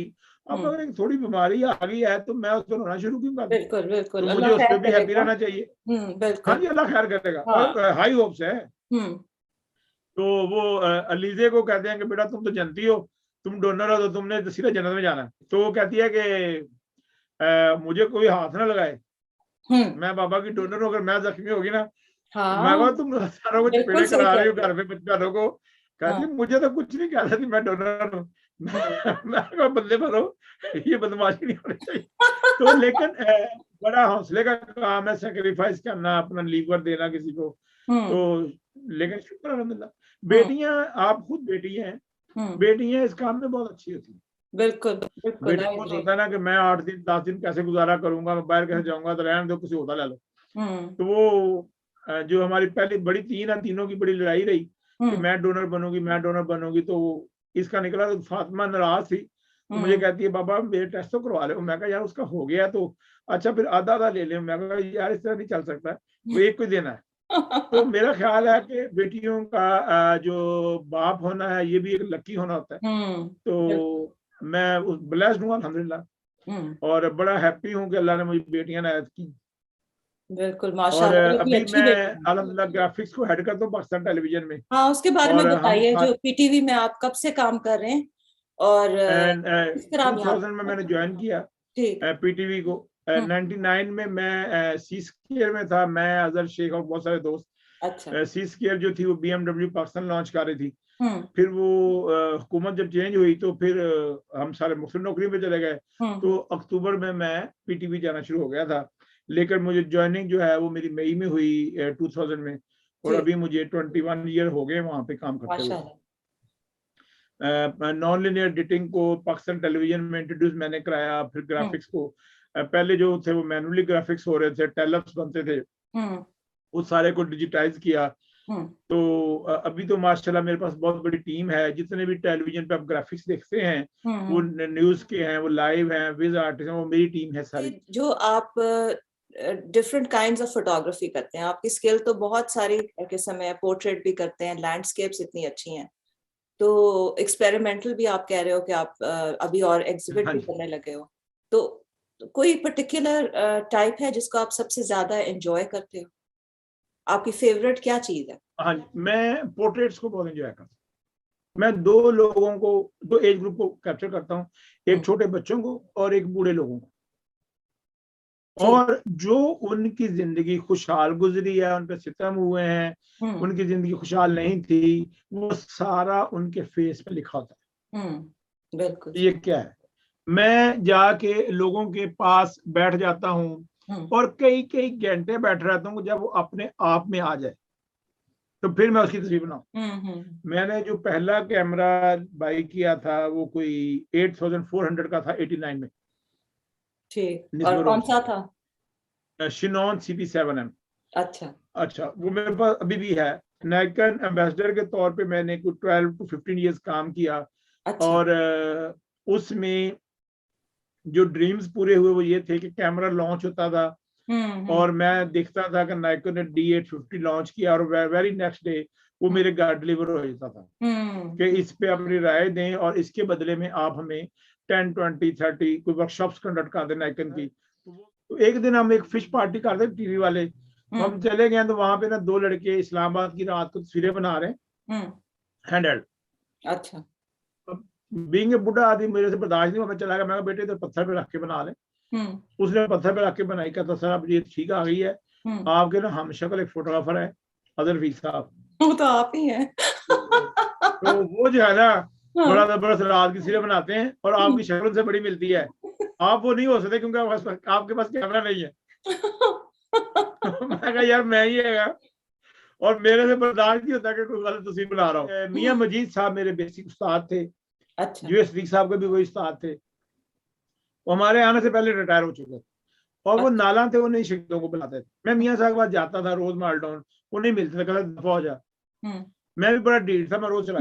अब अगर एक थोड़ी बीमारी आ गई है तो मैं उसको रोना शुरू क्यों कर दूं? बिल्कुल बिल्कुल, तो मुझे उस पर भी हैप्पी रहना चाहिए। हाँ जी, अल्लाह खैर करेगा। और हाई होप्स है। तो वो अलीजे को कहते हैं कि बेटा तुम तो जानती हो, तुम डोनर हो तो तुमने तो सीधा जन्नत में जाना है। तो वो कहती है कि मुझे कोई हाथ ना लगाए, मैं बाबा की डोनर हूँ, अगर मैं जख्मी होगी ना। मैं कहा तुम सारों को चपेड़े करा रही हो घर में बच्चों को। कहती मुझे तो कुछ नहीं कहता थी, मैं डोनर हूँ। मैं कहा बंदे भरो, ये बदमाशी नहीं होनी चाहिए। तो लेकिन बड़ा हौसले का काम है सेक्रीफाइस करना, अपना लीवर देना किसी को। तो लेकिन शुक्र अल्हम्दुलिल्लाह, बेटियां आप खुद बेटी हैं, बेटियां इस काम में बहुत अच्छी होती हैं। बिल्कुल बिल्कुल, बेटियों को होता है ना कि मैं 8 दिन 10 दिन कैसे गुजारा करूंगा, मैं बाहर कैसे जाऊंगा, तो रहने दो किसी होता ले लो। तो वो जो हमारी पहली बड़ी तीन है, तीनों की बड़ी लड़ाई रही कि मैं डोनर बनूंगी, मैं डोनर बनूंगी। तो इसका निकला तो फातिमा नाराज थी, तो मुझे कहती है बाबा मेरे टेस्ट तो करवा ले। मैं कहा यार उसका हो गया तो अच्छा फिर आधा आधा ले ले। मैं कहा यार इस तरह नहीं चल सकता, वो एक को देना है। तो मेरा ख्याल है कि बेटियों का जो बाप होना है ये भी एक लकी होना होता है। तो मैं उस ब्लेस्ड हूँ अल्हम्दुलिल्लाह, और बड़ा हैप्पी हूँ कि अल्लाह ने मुझे बेटियां नायत की। बिल्कुल और माशाल्लाह, अभी मैं अल्हम्दुलिल्लाह ग्राफिक्स को हेड करता हूँ पाकिस्तान टेलीविजन में। हाँ, उसके बारे में बताइए, जो पीटीवी में आप कब से काम कर रहे हैं और 2000 में मैंने ज्वाइन किया पीटीवी को। 99 में मैं सी स्क्वायर में था, मैं अजहर शेख और बहुत सारे दोस्त। अच्छा, सी स्क्वायर जो थी वो BMW पाकिस्तान लॉन्च कर रही थी। फिर वो हुकूमत जब चेंज हुई तो फिर हम सारे मुख्तलिफ नौकरी पे चले गए। तो अक्टूबर में मैं पीटीवी जाना शुरू हो गया था, लेकिन मुझे ज्वाइनिंग जो है वो मेरी मई में हुई 2000 में, और अभी मुझे 21 ईयर हो गए वहां पे काम करते हुए। नॉन लिनियर एडिटिंग को पाकिस्तान टेलीविजन में इंट्रोड्यूस मैंने कराया। फिर ग्राफिक्स को पहले जो थे वो मैनुअली ग्राफिक्स हो रहे थे, टेलअप्स बनते थे, उस सारे को डिजिटाइज किया। तो अभी तो माशाल्लाह मेरे पास बहुत बड़ी टीम है। जितने भी टेलीविजन पे आप ग्राफिक्स देखते हैं वो न्यूज के हैं, वो लाइव हैं, विज आर्टिस्ट हैं, वो मेरी टीम है सारी। जो आप डिफरेंट काइंड्स ऑफ फोटोग्राफी करते हैं, आपकी स्किल तो बहुत सारी किस्म है, पोर्ट्रेट भी करते हैं, लैंडस्केप्स इतनी अच्छी हैं, तो एक्सपेरिमेंटल भी आप कह रहे हो कि आप अभी और एग्जिबिट भी करने लगे हो, तो कोई पर्टिकुलर टाइप है जिसको आप सबसे ज्यादा एंजॉय करते हो? आपकी फेवरेट क्या चीज है? हाँ, मैं पोर्ट्रेट्स को बहुत एंजॉय करता हूँ। मैं दो लोगों को, दो एज ग्रुप को कैप्चर करता हूँ, एक छोटे बच्चों को और एक बूढ़े लोगों को, और जो उनकी जिंदगी खुशहाल गुजरी है, उन पे सितम हुए हैं, उनकी जिंदगी खुशहाल नहीं थी, वो सारा उनके फेस पे लिखा होता है। बिल्कुल। ये क्या है, मैं जाके लोगों के पास बैठ जाता हूँ और कई कई घंटे बैठ रहता हूँ, जब वो अपने आप में आ जाए तो फिर मैं उसकी तस्वीर बनाऊं। मैंने जो पहला कैमरा बाई किया था वो कोई 8400 का था 89 में। ठीक, और कौन सा था? शिनॉन CP7M। अच्छा, वो मेरे पास अभी भी है। नाइकन एम्बेसडर के तौर पे मैंने कुछ 12 to 15 इयर्स काम किया। अच्छा। और उसमें जो ड्रीम्स पूरे हुए वो ये थे कि कैमरा लॉन्च होता था और मैं देखता था कि नाइकन ने D850 लॉन्च किया और वेरी नेक्स्ट डे वो मेरे घर डिलीवर हो जाता था कि इस पे अपनी राय दें और इसके बदले में आप हमें 10, 20, 30 कोई वर्कशॉप्स कंडक्ट कर दें नाइकन की। तो एक दिन हम एक फिश पार्टी करते टीवी वाले, तो हम चले गए, तो वहां पे ना दो लड़के इस्लामाबाद की रात को तस्वीरें बना रहे हैं हैंडहेल्ड। अच्छा। बीइंग ए बुढ़ा आदमी मेरे से बर्दाश्त नहीं हुआ, मैं चला गया, मैं बेटे तो पत्थर पे रख के बना ले। उसने पत्थर पे रख के बनाई, कहता सर अब ये ठीक आ गई है, आपके ना हम शक्ल एक फोटोग्राफर है अदर रफीक साहब, वो तो आप ही हैं। तो वो जो है ना बड़ा जबरदस्त रात की तस्वीरें बनाते हैं और आपकी शक्ल से बड़ी मिलती है, आप वो नहीं हो सकते क्योंकि आपके पास कैमरा नहीं है। मैं कहा यार मैं ही है और मेरे से बर्दाश्त नहीं होता कि कोई गलत तस्वीर बना रहा हूँ। मियां मजीद साहब मेरे बेसिक उस्ताद थे। अच्छा। US रफीक साहब के भी वही उस्ताद थे, वो हमारे आने से पहले रिटायर हो चुके थे और वो नाला थे, वो नहीं शिक्षकों को बुलाते थे। मैं मियां साहब के पास जाता था रोज मालडाउन, वो नहीं मिलते थे, कहते दफा हो जा। मैं भी बड़ा ढीठ था, मैं रोज चला।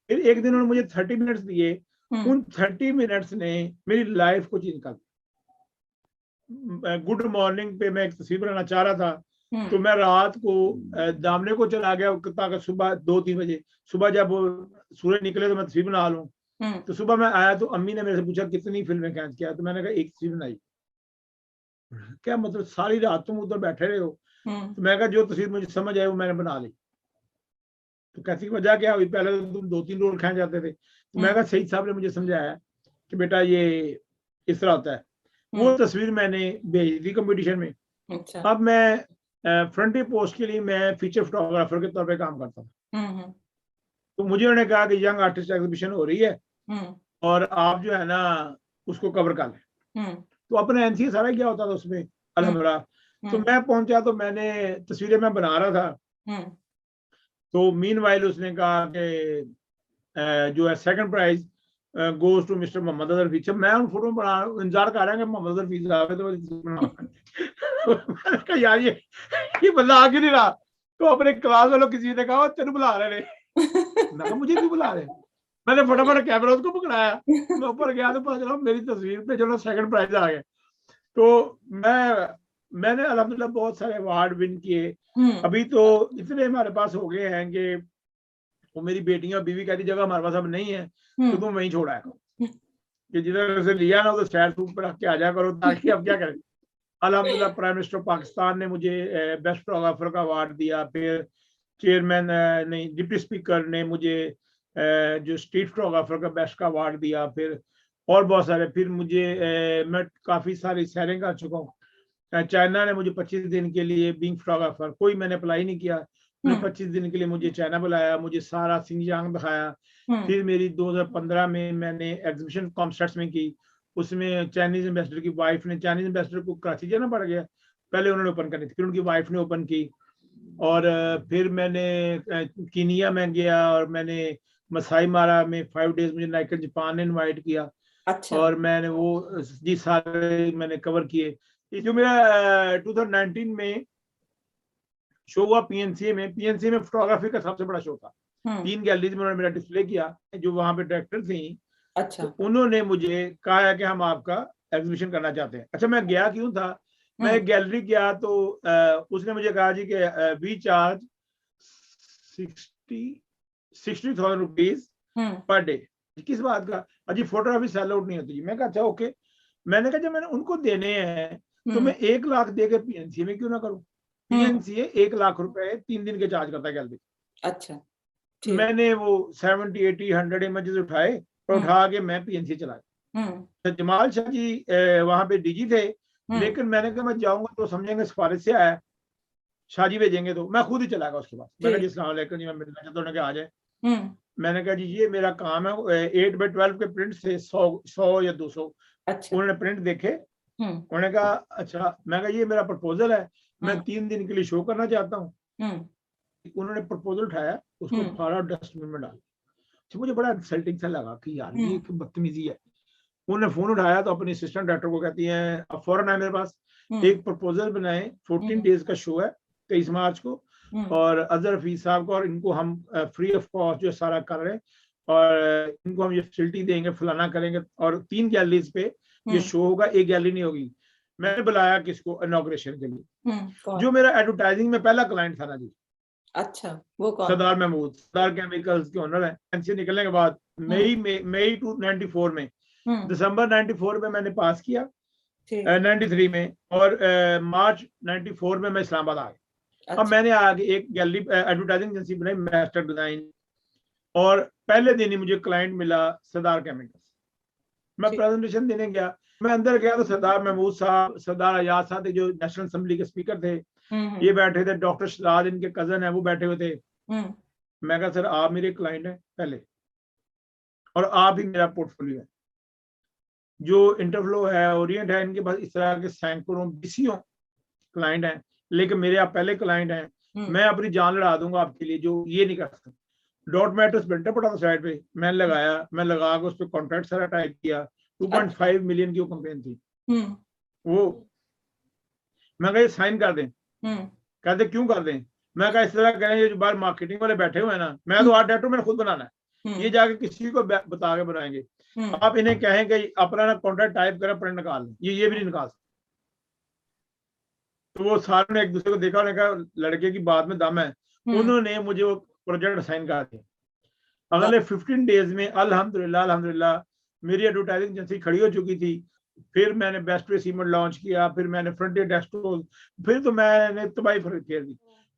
फिर एक दिन उन्होंने मुझे 30 मिनट्स दिए, उन 30 मिनट्स ने मेरी लाइफ को चेंज कर दिया। गुड मॉर्निंग पे मैं एक तस्वीर बनाना चाह रहा था, तो मैं रात को दामने को चला गया ताकि सुबह 2-3 बजे सुबह जब सूरज निकले तो मैं तस्वीर बना लूं। तो सुबह मैं आया तो अम्मी ने मेरे से पूछा कितनी फिल्में कैच किया, तो मैंने कहा एक तस्वीर बनाई। क्या मतलब सारी रात तुम उधर बैठे रहे हो? तो मैं कहा जो तस्वीर मुझे समझ आई वो मैंने बना ली। तो कैसी वजह क्या हुई, पहले तो तुम 2-3 रोल खाए जाते थे। तो मैं कहा सईद साहब ने मुझे समझाया कि बेटा ये इस तरह होता है। वो तस्वीर मैंने भेज दी कंपटीशन में। अच्छा। अब मैं फ्रंटी पोस्ट के लिए मैं फीचर फोटोग्राफर के तौर पे काम करता था। तो मुझे उन्होंने कहा कि यंग आर्टिस्ट एग्जीबिशन हो रही है और आप जो है ना उसको कवर कर लें। तो अपने एनसी सारा क्या होता था उसमें अल्हम्दुलिल्लाह। तो मैं पहुंचा तो मैंने तस्वीरें मैं बना रहा था। तो मीनवाइल उसने कहा कि जो है second prize goes to mister Mohammad Azhar Hafeez. मैं उन फोटो में बना इंतजार कर रहा है कि मोहम्मद अजहर हफीज आ गए तो मैंने कहा यार ये बंदा आ क्यों नहीं रहा। तो अपने क्लास वालों किसी ने कहा तेन बुला रहे हैं। मैं कहा मुझे क्यों बुला रहे? मैंने फटाफट कैमरा उसको पकड़ाया, मैं ऊपर गया तो पता चला मेरी तस्वीर पे जो सेकंड प्राइज आ गए। तो मैंने अल्हम्दुलिल्लाह बहुत सारे अवार्ड विन किए। अभी तो इतने हमारे पास हो गए हैं कि वो मेरी बेटियां बीवी कहती जगह हमारे पास अब नहीं है तो तुम वहीं छोड़ा है कि जिधर से लिया ना उधर सैर सूट पर रख के आ जा करो, ताकि अब क्या करें। अल्हम्दुलिल्लाह प्राइम मिनिस्टर पाकिस्तान ने मुझे बेस्ट फोटोग्राफर का अवार्ड दिया। फिर चेयरमैन नहीं डिप्टी स्पीकर ने मुझे जो स्ट्रीट फोटोग्राफर का बेस्ट का अवार्ड दिया। फिर और बहुत सारे, फिर मुझे मैं काफ़ी सारी सैरें कर चुका हूँ। चाइना ने मुझे 25 दिन के लिए बीइंग फोटोग्राफर, कोई मैंने अप्लाई नहीं किया, उन्हें 25 दिन के लिए मुझे चाइना बुलाया, मुझे सारा सिंजियांग दिखाया। फिर मेरी 2015 में मैंने एग्जीबिशन कॉन्सर्ट्स में की, उसमें चाइनीज एम्बेसडर की वाइफ ने, चाइनीज एम्बेसडर को कराची जाना पड़ गया, पहले उन्होंने ओपन करनी थी, फिर उनकी वाइफ ने ओपन की। और फिर मैंने कीनिया में गया और मैंने मसाई मारा में 5 डेज मुझे नाइकन जापान ने इनवाइट किया। अच्छा। और मैंने वो जी सारे मैंने कवर किए। ये जो मेरा 2019 में शो हुआ पीएनसी में फोटोग्राफी का सबसे बड़ा शो था। 3 गैलरीज में उन्होंने मेरा डिस्प्ले किया। जो वहां पे डायरेक्टर थी, अच्छा। तो उन्होंने मुझे कहा है कि हम आपका एग्जीबिशन करना चाहते हैं। अच्छा, मैं गया क्यों था? मैं एक गैलरी गया तो उसने मुझे कहा जी कि we charge 60,000 rupees per day. किस बात का? अजी फोटोग्राफी सेल आउट नहीं होती। मैं कहा अच्छा ओके। मैंने कहा जब मैंने उनको देने हैं तो मैं 1 लाख देकर पीएनसीए में क्यों ना करूं? पीएनसीए 1 लाख रुपए 3 दिन के चार्ज करता है गैलरी। अच्छा, ठीक। मैंने वो 70, 80, 100 इमेजेस उठाए और उठा के मैं पीएनसी चलाया। तो जमाल शाह जी वहां पे डीजी थे, लेकिन मैंने कहा मैं जाऊंगा तो समझेंगे सिफारिश से आया, शाहजी भेजेंगे, तो मैं खुद ही चला गया उसके बाद। मैंने जी अस्सलाम वालेकुम जी, मैं मिलना चाहता हूँ, आ जाए। मैंने कहा जी ये मेरा काम है। 8x12 के प्रिंट थे 100 या 200। अच्छा। उन्होंने प्रिंट देखे, उन्होंने कहा अच्छा। मैं कहा ये मेरा प्रपोजल है, मैं 3 दिन के लिए शो करना चाहता हूँ। उन्होंने प्रपोजल उठाया, उसको फाड़ा डस्टबिन में डाल। तो मुझे बड़ा इंसल्टिंग सा लगा कि यार ये बदतमीजी है। उन्होंने फोन उठाया तो अपने असिस्टेंट डायरेक्टर को कहती हैं अब फौरन आए मेरे पास, एक प्रपोजल बनाए, 14 डेज का शो है 23 मार्च को, और अजहर हफीज साहब को और इनको हम फ्री ऑफ कॉस्ट जो सारा कर रहे हैं, और इनको हम ये फैसिलिटी देंगे, फलाना करेंगे, और 3 गैलरीज पे ये शो होगा, एक गैलरी नहीं होगी। मैंने बुलाया किसको इनॉग्रेशन के लिए, जो मेरा एडवर्टाइजिंग में पहला क्लाइंट था ना जी। अच्छा, वो कौन? सरदार महमूद, सरदार केमिकल्स के ओनर है। एनसी निकलने के बाद मई 94 में, दिसंबर 94 में मैंने पास किया, 93 में, और मार्च 94 में मैं इस्लामाबाद आ गया। अच्छा। अब मैंने आगे एक गैलरी एडवर्टाइजिंग एजेंसी बनाई, मास्टर डिजाइन, और पहले दिन ही मुझे क्लाइंट मिला सरदार केमिकल्स। मैं प्रेजेंटेशन देने गया, मैं अंदर गया तो सरदार महमूद साहब, सरदार अयाज साहब जो नेशनल असेंबली के स्पीकर थे, ये बैठे थे, डॉक्टर शहजाद इनके कजन है वो बैठे हुए थे। मैं कहा सर आप मेरे क्लाइंट हैं पहले, और आप ही मेरा पोर्टफोलियो है। जो इंटरफ्लो है, ओरिएंट है, इनके पास इस तरह के सैकड़ों बीसियों क्लाइंट हैं, लेकिन मेरे आप पहले क्लाइंट हैं। मैं अपनी जान लड़ा दूंगा आपके लिए, जो ये नहीं कर सकता। डॉट मैट्रिक्स प्रिंटर पड़ा था साइड पे, मैंने लगाया, मैं लगा के उस पर कॉन्ट्रैक्ट सारा टाइप किया। 2.5 मिलियन की वो कंपेन थी। वो मैं कहा साइन कर दें, कहते क्यों कर दें? मैं कहा इस तरह करें, ये जो बाहर मार्केटिंग वाले बैठे हुए हैं ना, मैं तो आर्ट डायरेक्टर मैंने खुद बनाना है, ये जाके किसी को बता के बनाएंगे। आप इन्हें कहें कि अपना ना कॉन्ट्रैक्ट टाइप करें, प्रिंट निकाल लें, ये भी नहीं निकाल सकते। तो वो सारे ने एक दूसरे को देखा, उन्होंने कहा लड़के की बात में दम है। उन्होंने मुझे वो प्रोजेक्ट साइन कर दिया। अगले 15 डेज में अल्हम्दुलिल्लाह मेरी एडवर्टाइजिंग एजेंसी खड़ी हो चुकी थी। फिर मैंने बेस्ट वे सीमेंट लॉन्च किया, फिर मैंने फ्रंटियर डेस्कटॉप, फिर तो मैंने तबाही फेर दी।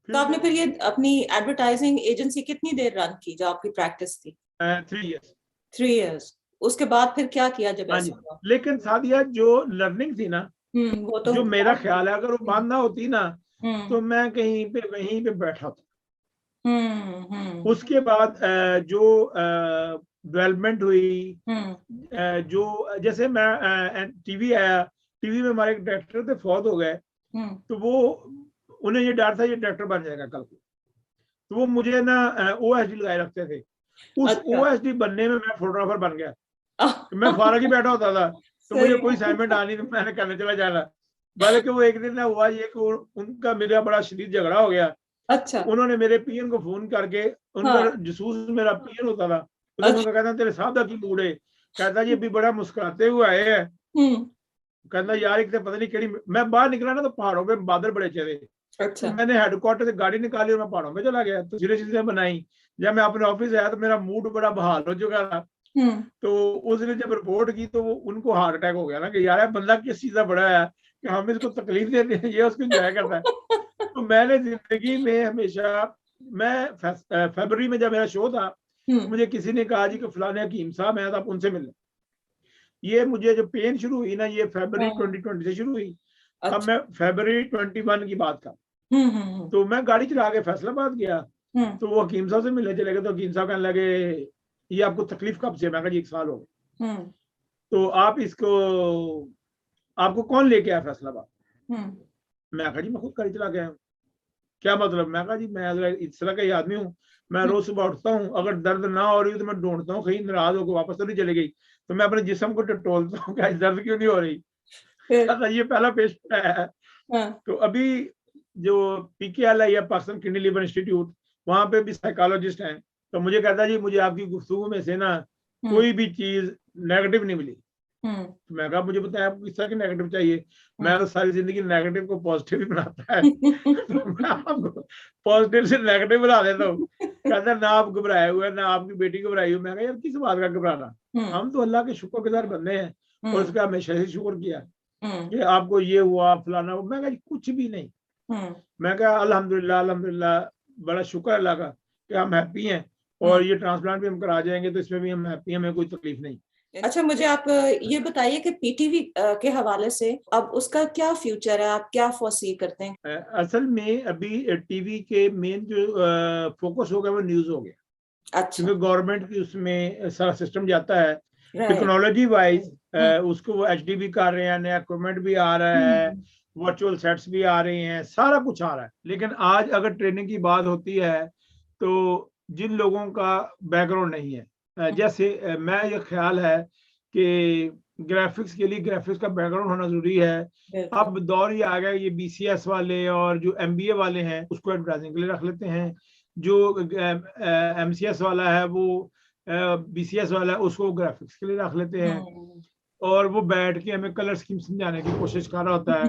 तो आपने फिर ये अपनी एडवर्टाइजिंग एजेंसी कितनी देर रन की जो आपकी प्रैक्टिस थी? 3 इयर्स। 3 इयर्स। उसके बाद फिर क्या किया जब ऐसा हुआ? लेकिन सादिया जो लर्निंग थी ना, वो तो जो मेरा ख्याल है अगर वो बंद ना होती ना, तो मैं कहीं पे वहीं पे बैठा होता। उसके बाद जो डेवलपमेंट हुई, जो जैसे मैं टीवी आया, टीवी में हमारे एक डायरेक्टर थे, फौत हो गए, तो वो उन्हें ये डर था ये डायरेक्टर बन जाएगा कल को, तो वो मुझे ना ओएसडी लगाए रखते थे। उस ओएसडी बनने में मैं फोटोग्राफर बन गया। तो मैं फारग ही बैठा होता था, तो मुझे कोई असाइनमेंट आनी तो मैंने करने चला जाना। बल्कि वो एक दिन ना हुआ ये कि उनका मेरा बड़ा शदीद झगड़ा हो गया। अच्छा। उन्होंने मेरे पीएन को फोन करके, उनका जसूस मेरा पीएन होता था, तो उनका कहता तेरे साहब का की मूड है, कहता जी अभी बड़ा मुस्कुराते हुए आए हैं, कहता यार एक तो पता नहीं केड़ी। मैं बाहर निकला ना तो पहाड़ों पे बादल बड़े चले। अच्छा। तो मैंने हेडक्वार्टर से गाड़ी निकाली और मैं पहाड़ों पे चला गया, तो चीजें बनाई। जब मैं अपने ऑफिस आया तो मेरा मूड बड़ा बहाल हो चुका था। तो उसने जब रिपोर्ट की तो उनको हार्ट अटैक हो गया ना कि यार बंदा किस चीज का बड़ा है कि हम इसको तकलीफ देते हैं, ये उसको एंजॉय करता है। तो मैंने जिंदगी में हमेशा, मैं फरवरी में जब मेरा शो था, मुझे किसी ने कहा जी कि फलाने हकीम साहब हैं, तो आप उनसे मिले। ये मुझे जो पेन शुरू हुई ना, ये फरवरी 2020 से शुरू हुई। अच्छा। अब मैं फरवरी 21 की बात का, तो मैं गाड़ी चला के फैसलाबाद गया, तो वो हकीम साहब से मिलने चले गए। तो हकीम साहब कहने लगे ये आपको तकलीफ कब से? मैं कहा जी 1 साल हो गए। तो आप इसको, आपको कौन लेके आया फैसलाबाद? मैं कहा जी मैं खुद गाड़ी चला के आया हूँ। क्या मतलब? मैं कहा जी मैं इस तरह का ही आदमी हूँ, मैं रोज सुबह उठता हूँ, अगर दर्द ना हो रही हो तो मैं ढूंढता हूँ कहीं नाराज होकर वापस तो नहीं चली गई, तो मैं अपने जिस्म को टटोलता हूँ कि दर्द क्यों नहीं हो रही। ये पहला पेशेंट है। तो अभी जो PKL है या पाकिस्तान किडनी लिवर इंस्टीट्यूट, वहां पे भी साइकोलॉजिस्ट हैं, तो मुझे कहता है जी मुझे आपकी गुफ्तगू में से ना कोई भी चीज नेगेटिव नहीं मिली। तो मैं कहा मुझे बताया आपको किस तरह की नेगेटिव चाहिए। मैं तो सारी जिंदगी नेगेटिव को पॉजिटिव ही बनाता है। तो मैं आपको पॉजिटिव से नेगेटिव बना देता हूँ। कहता है ना आप घबराए हुए ना आपकी बेटी घबराई हुई। मैं कहा यार किस बात का घबराना, हम तो अल्लाह के शुक्रगुजार बंदे हैं और उसका हमेशा ही शुक्र किया कि आपको ये हुआ फलाना हुआ। मैं कहा कुछ भी नहीं। मैं कहा अल्हम्दुलिल्लाह अल्हम्दुलिल्लाह, बड़ा शुक्र अल्लाह का कि हम हैप्पी हैं और ये ट्रांसप्लांट भी हम करा जाएंगे तो इसमें भी हम हैप्पी हैं, हमें कोई तकलीफ नहीं। अच्छा, मुझे आप ये बताइए कि PTV के हवाले से अब उसका क्या फ्यूचर है, आप क्या फोर्सी करते हैं? असल में अभी टीवी के मेन जो फोकस हो गया वो न्यूज हो गया। अच्छा, क्योंकि गवर्नमेंट की उसमें सारा सिस्टम जाता है राइट। टेक्नोलॉजी वाइज, उसको वो HD भी कर रहे हैं, नया इक्विपमेंट भी आ रहा है, वर्चुअल सेट्स भी आ रहे हैं, सारा कुछ आ रहा है। लेकिन आज अगर ट्रेनिंग की बात होती है तो जिन लोगों का बैकग्राउंड नहीं है, जैसे मैं ये ख्याल है कि ग्राफिक्स के लिए ग्राफिक्स का बैकग्राउंड होना जरूरी है। अब दौर ये आ गया, ये BCS वाले और जो MBA वाले हैं उसको एडवर्टाइजिंग के लिए रख लेते हैं, जो MCS वाला है वो BCS वाला है उसको ग्राफिक्स के लिए रख लेते हैं, और वो बैठ के हमें कलर स्कीम समझाने की कोशिश कर रहा होता है।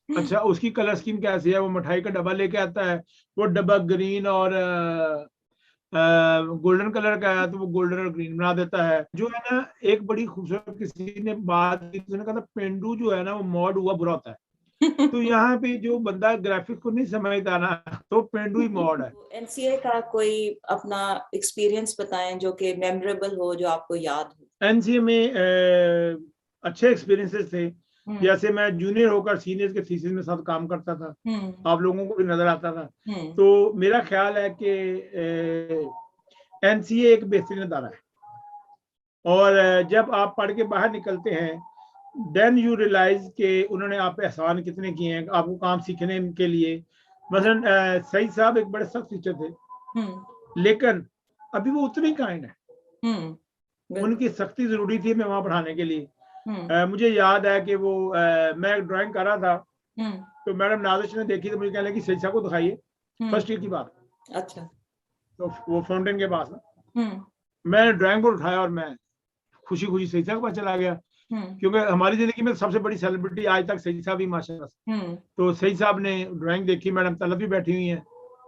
अच्छा, उसकी कलर स्कीम कैसी है, वो मिठाई का डब्बा लेके आता है, वो डब्बा ग्रीन और गोल्डन कलर का है तो वो गोल्डन और ग्रीन बना देता है। जो है ना, एक बड़ी खूबसूरत किसी ने बात की, उसने कहा था पेंडू जो है ना वो मॉड हुआ बुरा होता है। तो यहाँ पे जो बंदा ग्राफिक्स को नहीं समझता ना, तो पेंडू ही मॉड है। NCA का कोई अपना एक्सपीरियंस बताएं जो कि मेमोरेबल हो, जो आपको याद हो। NCA में अच्छे एक्सपीरियंसेस थे। जैसे मैं जूनियर होकर सीनियर्स के थीसिस में साथ काम करता था, आप लोगों को भी नजर आता था। तो मेरा ख्याल है कि NCA एक बेहतरीन अदारा है, और जब आप पढ़ के बाहर निकलते हैं देन यू रियलाइज कि उन्होंने आप पे एहसान कितने किए हैं आपको काम सीखने के लिए। मसलन सईद साहब एक बड़े सख्त टीचर थे, लेकिन अभी वो उतने काइंड है। उनकी सख्ती जरूरी थी मैं वहां पढ़ाने के लिए। मुझे याद है कि वो मैं ड्राइंग कर रहा था, तो मैडम नाजिश ने देखी तो मुझे कहने लगी सईद साहब को दिखाइए, फर्स्ट ईयर की बात। अच्छा। तो वो फाउंटेन के पास ना, मैंने ड्राइंग बोर्ड उठाया और मैं खुशी खुशी सईद साहब के पास चला गया, क्योंकि हमारी जिंदगी में सबसे बड़ी सेलिब्रिटी आज तक सईद साहब ही माशाल्लाह। तो सईद साहब ने ड्राइंग देखी, मैडम तलब भी बैठी हुई है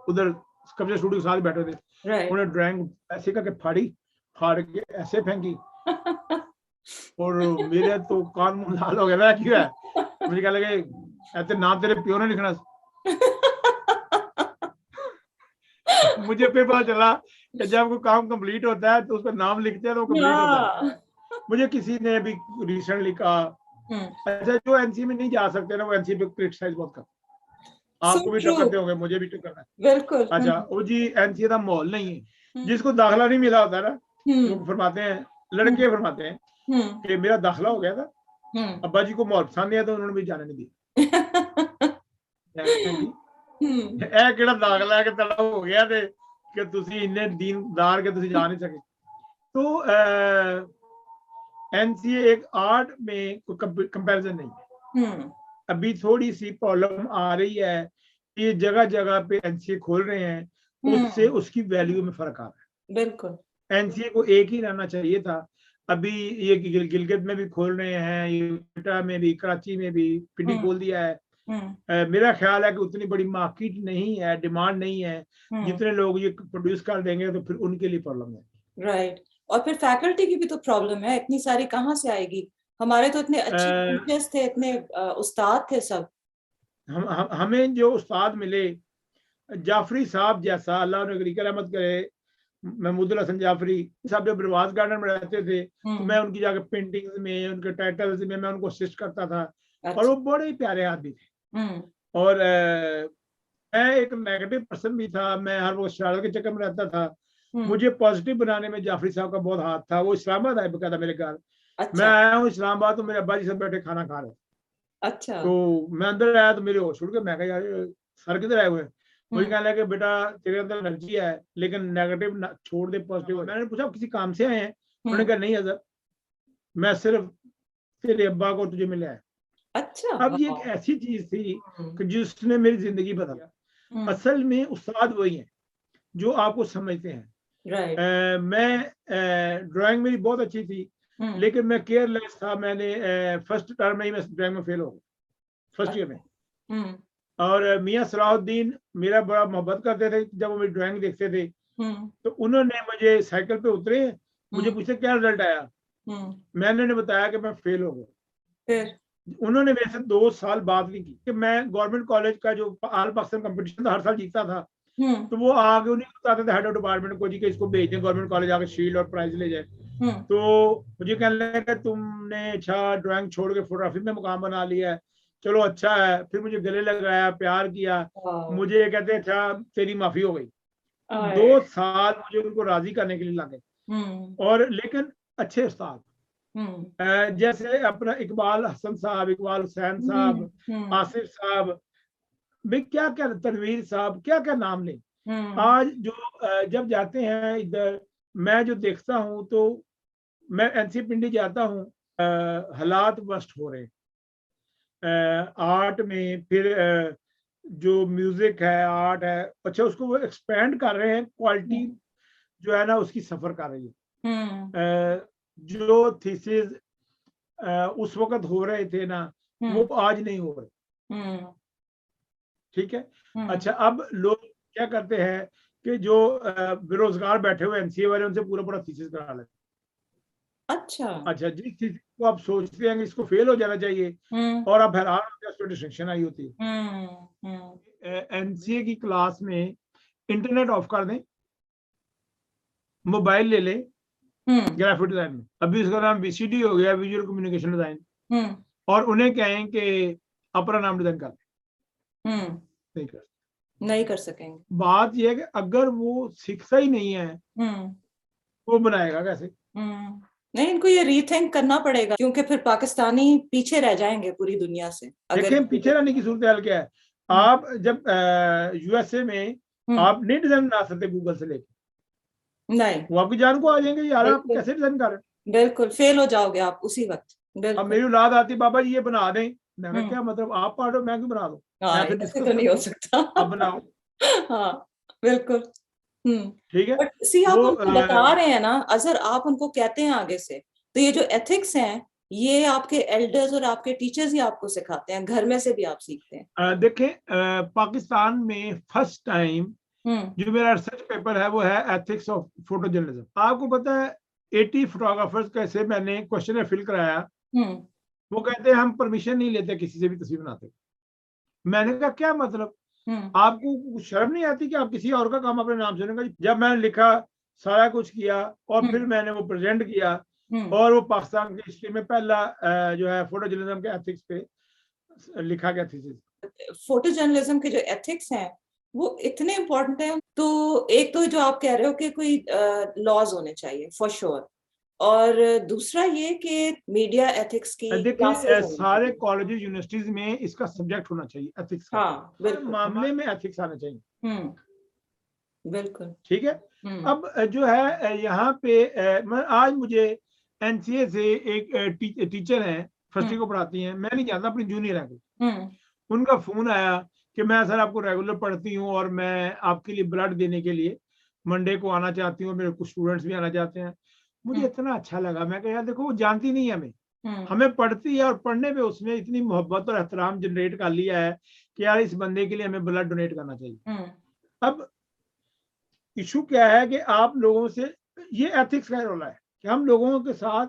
उधर, कब्जा स्टूडियो के साथ बैठे थे। उन्होंने ड्राइंग ऐसे करके फाड़ के ऐसे फेंकी और मेरे तो कान मुंह लाल हो गया। क्यों है, मुझे क्या लगे ऐसे नाम तेरे प्यो ने लिखना। मुझे फिर पता चला कि जब कोई काम कंप्लीट होता है तो उसका नाम लिखते हैं तो कंप्लीट होता है। मुझे किसी ने भी रिसेंटली कहा, अच्छा जो NCA में नहीं जा सकते ना वो NCA पे क्रिटिसाइज बहुत करते, आपको भी टक्कर होंगे, मुझे भी टक्कर है। बिल्कुल। अच्छा, वो जी NCA का माहौल नहीं है, जिसको दाखिला नहीं मिला होता ना, लोग फरमाते हैं, लड़के फरमाते हैं कि मेरा दाखिला हो गया था, अब्बा जी को माहौल पसंद आया तो उन्होंने भी जाने नहीं दिया। ਇਹ ਕਿਹੜਾ ਦਾਖਲਾ ਹੈ ਕਿ ਤੜਾ ਹੋ ਗਿਆ ਤੇ ਕਿ ਤੁਸੀਂ ਇੰਨੇ ਦੀਨਦਾਰ ਕਿ ਤੁਸੀਂ ਜਾ नहीं सके। तो NCA एक आर्ट में कोई कंपैरिजन नहीं है। अभी थोड़ी सी प्रॉब्लम आ रही है कि जगह जगह पे NCA खोल रहे हैं, उससे उसकी वैल्यू में फर्क आ रहा है। बिल्कुल, NCA को एक ही रहना चाहिए था। अभी ये गिलगित में भी खोल रहे हैं, ये क्वेटा में भी, कराची में भी, पिंडी खोल दिया है। मेरा ख्याल है कि उतनी बड़ी मार्केट नहीं है, डिमांड नहीं है, जितने लोग ये प्रोड्यूस कर देंगे तो फिर उनके लिए प्रॉब्लम है। राइट, और फिर फैकल्टी की भी तो प्रॉब्लम है, इतनी सारी कहाँ से आएगी? हमारे तो इतने अच्छे टीचर्स थे, इतने उस्ताद थे सब। हमें जो उस्ताद मिले, जाफरी साहब जैसा, अल्लाह ने गरीक रहमत करे, महमूदुल हसन जाफरी साहब जब रिवाज गार्डन में रहते थे तो मैं उनकी जाकर पेंटिंग्स में, उनके टाइटल्स में मैं उनको असिस्ट करता था। और वो बड़े ही प्यारे आदमी थे। और मैं एक नेगेटिव पर्सन भी था, मैं हर वो शरारत के चक्कर में रहता था। मुझे पॉजिटिव बनाने में जाफरी साहब का बहुत हाथ था। वो इस्लामाबाद आए बकायदा मेरे घर। अच्छा। मैं आया हूँ इस्लामाबाद तो मेरे अब्बा जी सब बैठे खाना खा रहे। अच्छा। तो मैं अंदर आया तो मेरे होश उड़ गए, मैं कहा यार सर किधर आए हुए? मुझे कहने लगे बेटा तेरे अंदर एनर्जी है लेकिन नेगेटिव छोड़ दे, पॉजिटिव। मैंने पूछा किसी काम से आए हैं? उन्होंने कहा नहीं अजहर, मैं सिर्फ तेरे अब्बा को तुझे मिला है। अच्छा। अब ये एक ऐसी चीज थी कि जिसने मेरी जिंदगी बदला। असल में उस्ताद वही हैं जो आपको समझते हैं। मैं ड्राइंग मेरी बहुत अच्छी थी लेकिन मैं केयरलेस था। मैंने फर्स्ट टर्म में ही मैं ड्राइंग में फेल हो गया, फर्स्ट ईयर में। और मियाँ सलाहुद्दीन मेरा बड़ा मोहब्बत करते थे। जब वो मेरी ड्राइंग देखते थे तो उन्होंने मुझे साइकिल पे उतरे, मुझे पूछे क्या रिजल्ट आया। मैंने उन्हें बताया कि मैं फेल हो गया। उन्होंने मेरे से 2 साल बात नहीं की कि मैं गवर्नमेंट कॉलेज का जो ऑल पाकिस्तान कंपटीशन था हर साल जीतता था, तो वो आगे उन्हीं को बताते थे हेड ऑफ डिपार्टमेंट को जी कि इसको भेज दें गवर्नमेंट कॉलेज, आगे शील्ड और प्राइज ले जाए। तो मुझे कहने लगा तुमने अच्छा ड्राइंग छोड़ के फोटोग्राफी में मुकाम बना लिया है, चलो अच्छा है। फिर मुझे गले लगाया, प्यार किया, मुझे कहते अच्छा तेरी माफी हो गई। 2 साल मुझे उनको राजी करने के लिए लगे। और लेकिन अच्छे उस्ताद जैसे अपना इकबाल हसन साहब, इकबाल हुसैन साहब, आसिफ साहब, भाई क्या क्या, तनवीर साहब, क्या क्या नाम ले। आज जो जब जाते हैं इधर, मैं जो देखता हूँ तो मैं एनसी पिंडी जाता हूँ, हालात वर्स्ट हो रहे आर्ट में। फिर जो म्यूजिक है, आर्ट है, अच्छा उसको वो एक्सपेंड कर रहे हैं, क्वालिटी जो है ना उसकी सफर कर रही है। जो थीसिस उस वक्त हो रहे थे ना वो आज नहीं हो रहे। ठीक है। अच्छा अब लोग क्या करते हैं कि जो बेरोजगार बैठे हुए एनसीए वाले उनसे पूरा पूरा थीसिस करा लेते। अच्छा जिस थीसिस को आप सोचते हैं कि इसको फेल हो जाना चाहिए और आप हैरान होते हैं, उसमें डिस्ट्रक्शन आई होती है। एनसीए की क्लास में इंटरनेट ऑफ कर दें, मोबाइल ले लें ग्राफिक डिजाइन में, अभी उसका नाम बीसीडी हो गया, विजुअल कम्युनिकेशन डिजाइन, और उन्हें कहें कि अपना नाम डिजाइन कर दें, नहीं कर सकेंगे। बात यह है कि अगर वो सीखता ही नहीं है वो बनाएगा कैसे? नहीं, इनको ये रीथिंक करना पड़ेगा क्योंकि फिर पाकिस्तानी पीछे रह जाएंगे पूरी दुनिया से। देखें पीछे रहने की सूरत हाल क्या है। आप जब यूएसए में आप नहीं डिजाइन बना सकते गूगल से लेके, नहीं, वो आपकी जान को आ जाएंगे यार आप कैसे डिजाइन कर रहे हैं। बिल्कुल फेल हो जाओगे आप उसी वक्त। अब मेरी औलाद आती बाबा जी ये बना दें, मैं क्या मतलब आप पार्ट मैं क्यों बना दूं, मैं फिर ऐसे तो नहीं हो सकता। अब बनाओ। हाँ बिल्कुल। ठीक है। बट सी आप उनको बता रहे हैं ना अजहर, आप उनको कहते हैं आगे से, तो ये जो एथिक्स हैं ये आपके एल्डर्स और आपके टीचर्स ही आपको सिखाते हैं, घर में से भी आप सीखते हैं। देखें पाकिस्तान में फर्स्ट टाइम जो मेरा रिसर्च पेपर है वो है एथिक्स ऑफ फोटो जर्नलिज्म। आपको पता है 80 फोटोग्राफर्स कैसे मैंने क्वेश्चन फिल कराया, वो कहते हैं हम परमिशन नहीं लेते किसी से भी तस्वीर बनाते। मैंने कहा क्या मतलब, आपको शर्म नहीं आती कि आप किसी और का काम अपने नाम से लेंगे? जब मैंने लिखा, सारा कुछ किया और फिर मैंने वो प्रेजेंट किया और वो पाकिस्तान की हिस्ट्री में पहला जो है फोटो जर्नलिज्म के एथिक्स पे लिखा गया थीसिस। फोटो जर्नलिज्म के जो एथिक्स हैं वो इतने इम्पोर्टेंट हैं। तो एक तो जो आप कह रहे हो कि कोई लॉज होने चाहिए फॉर श्योर, और दूसरा ये कि मीडिया एथिक्स की देखिए सारे कॉलेजेस यूनिवर्सिटीज में इसका सब्जेक्ट होना चाहिए एथिक्स का। हाँ बिल्कुल, मामले में एथिक्स आना चाहिए। बिल्कुल ठीक है। अब जो है यहाँ पे आज मुझे एनसीए से एक टीचर है, फर्स्ट ईयर को पढ़ाती हैं, मैं नहीं जानता, अपनी जूनियर है कोई, उनका फोन आया कि मैं सर आपको रेगुलर पढ़ती हूँ और मैं आपके लिए ब्लड देने के लिए मंडे को आना चाहती हूँ, मेरे कुछ स्टूडेंट्स भी आना चाहते हैं। मुझे इतना अच्छा लगा, मैं कहा यार देखो वो जानती नहीं है हमें पढ़ती है और पढ़ने में उसने इतनी मोहब्बत और एहतराम जनरेट कर लिया है कि यार इस बंदे के लिए हमें ब्लड डोनेट करना चाहिए। अब इशू क्या है कि आप लोगों से, ये एथिक्स का रोल है कि हम लोगों के साथ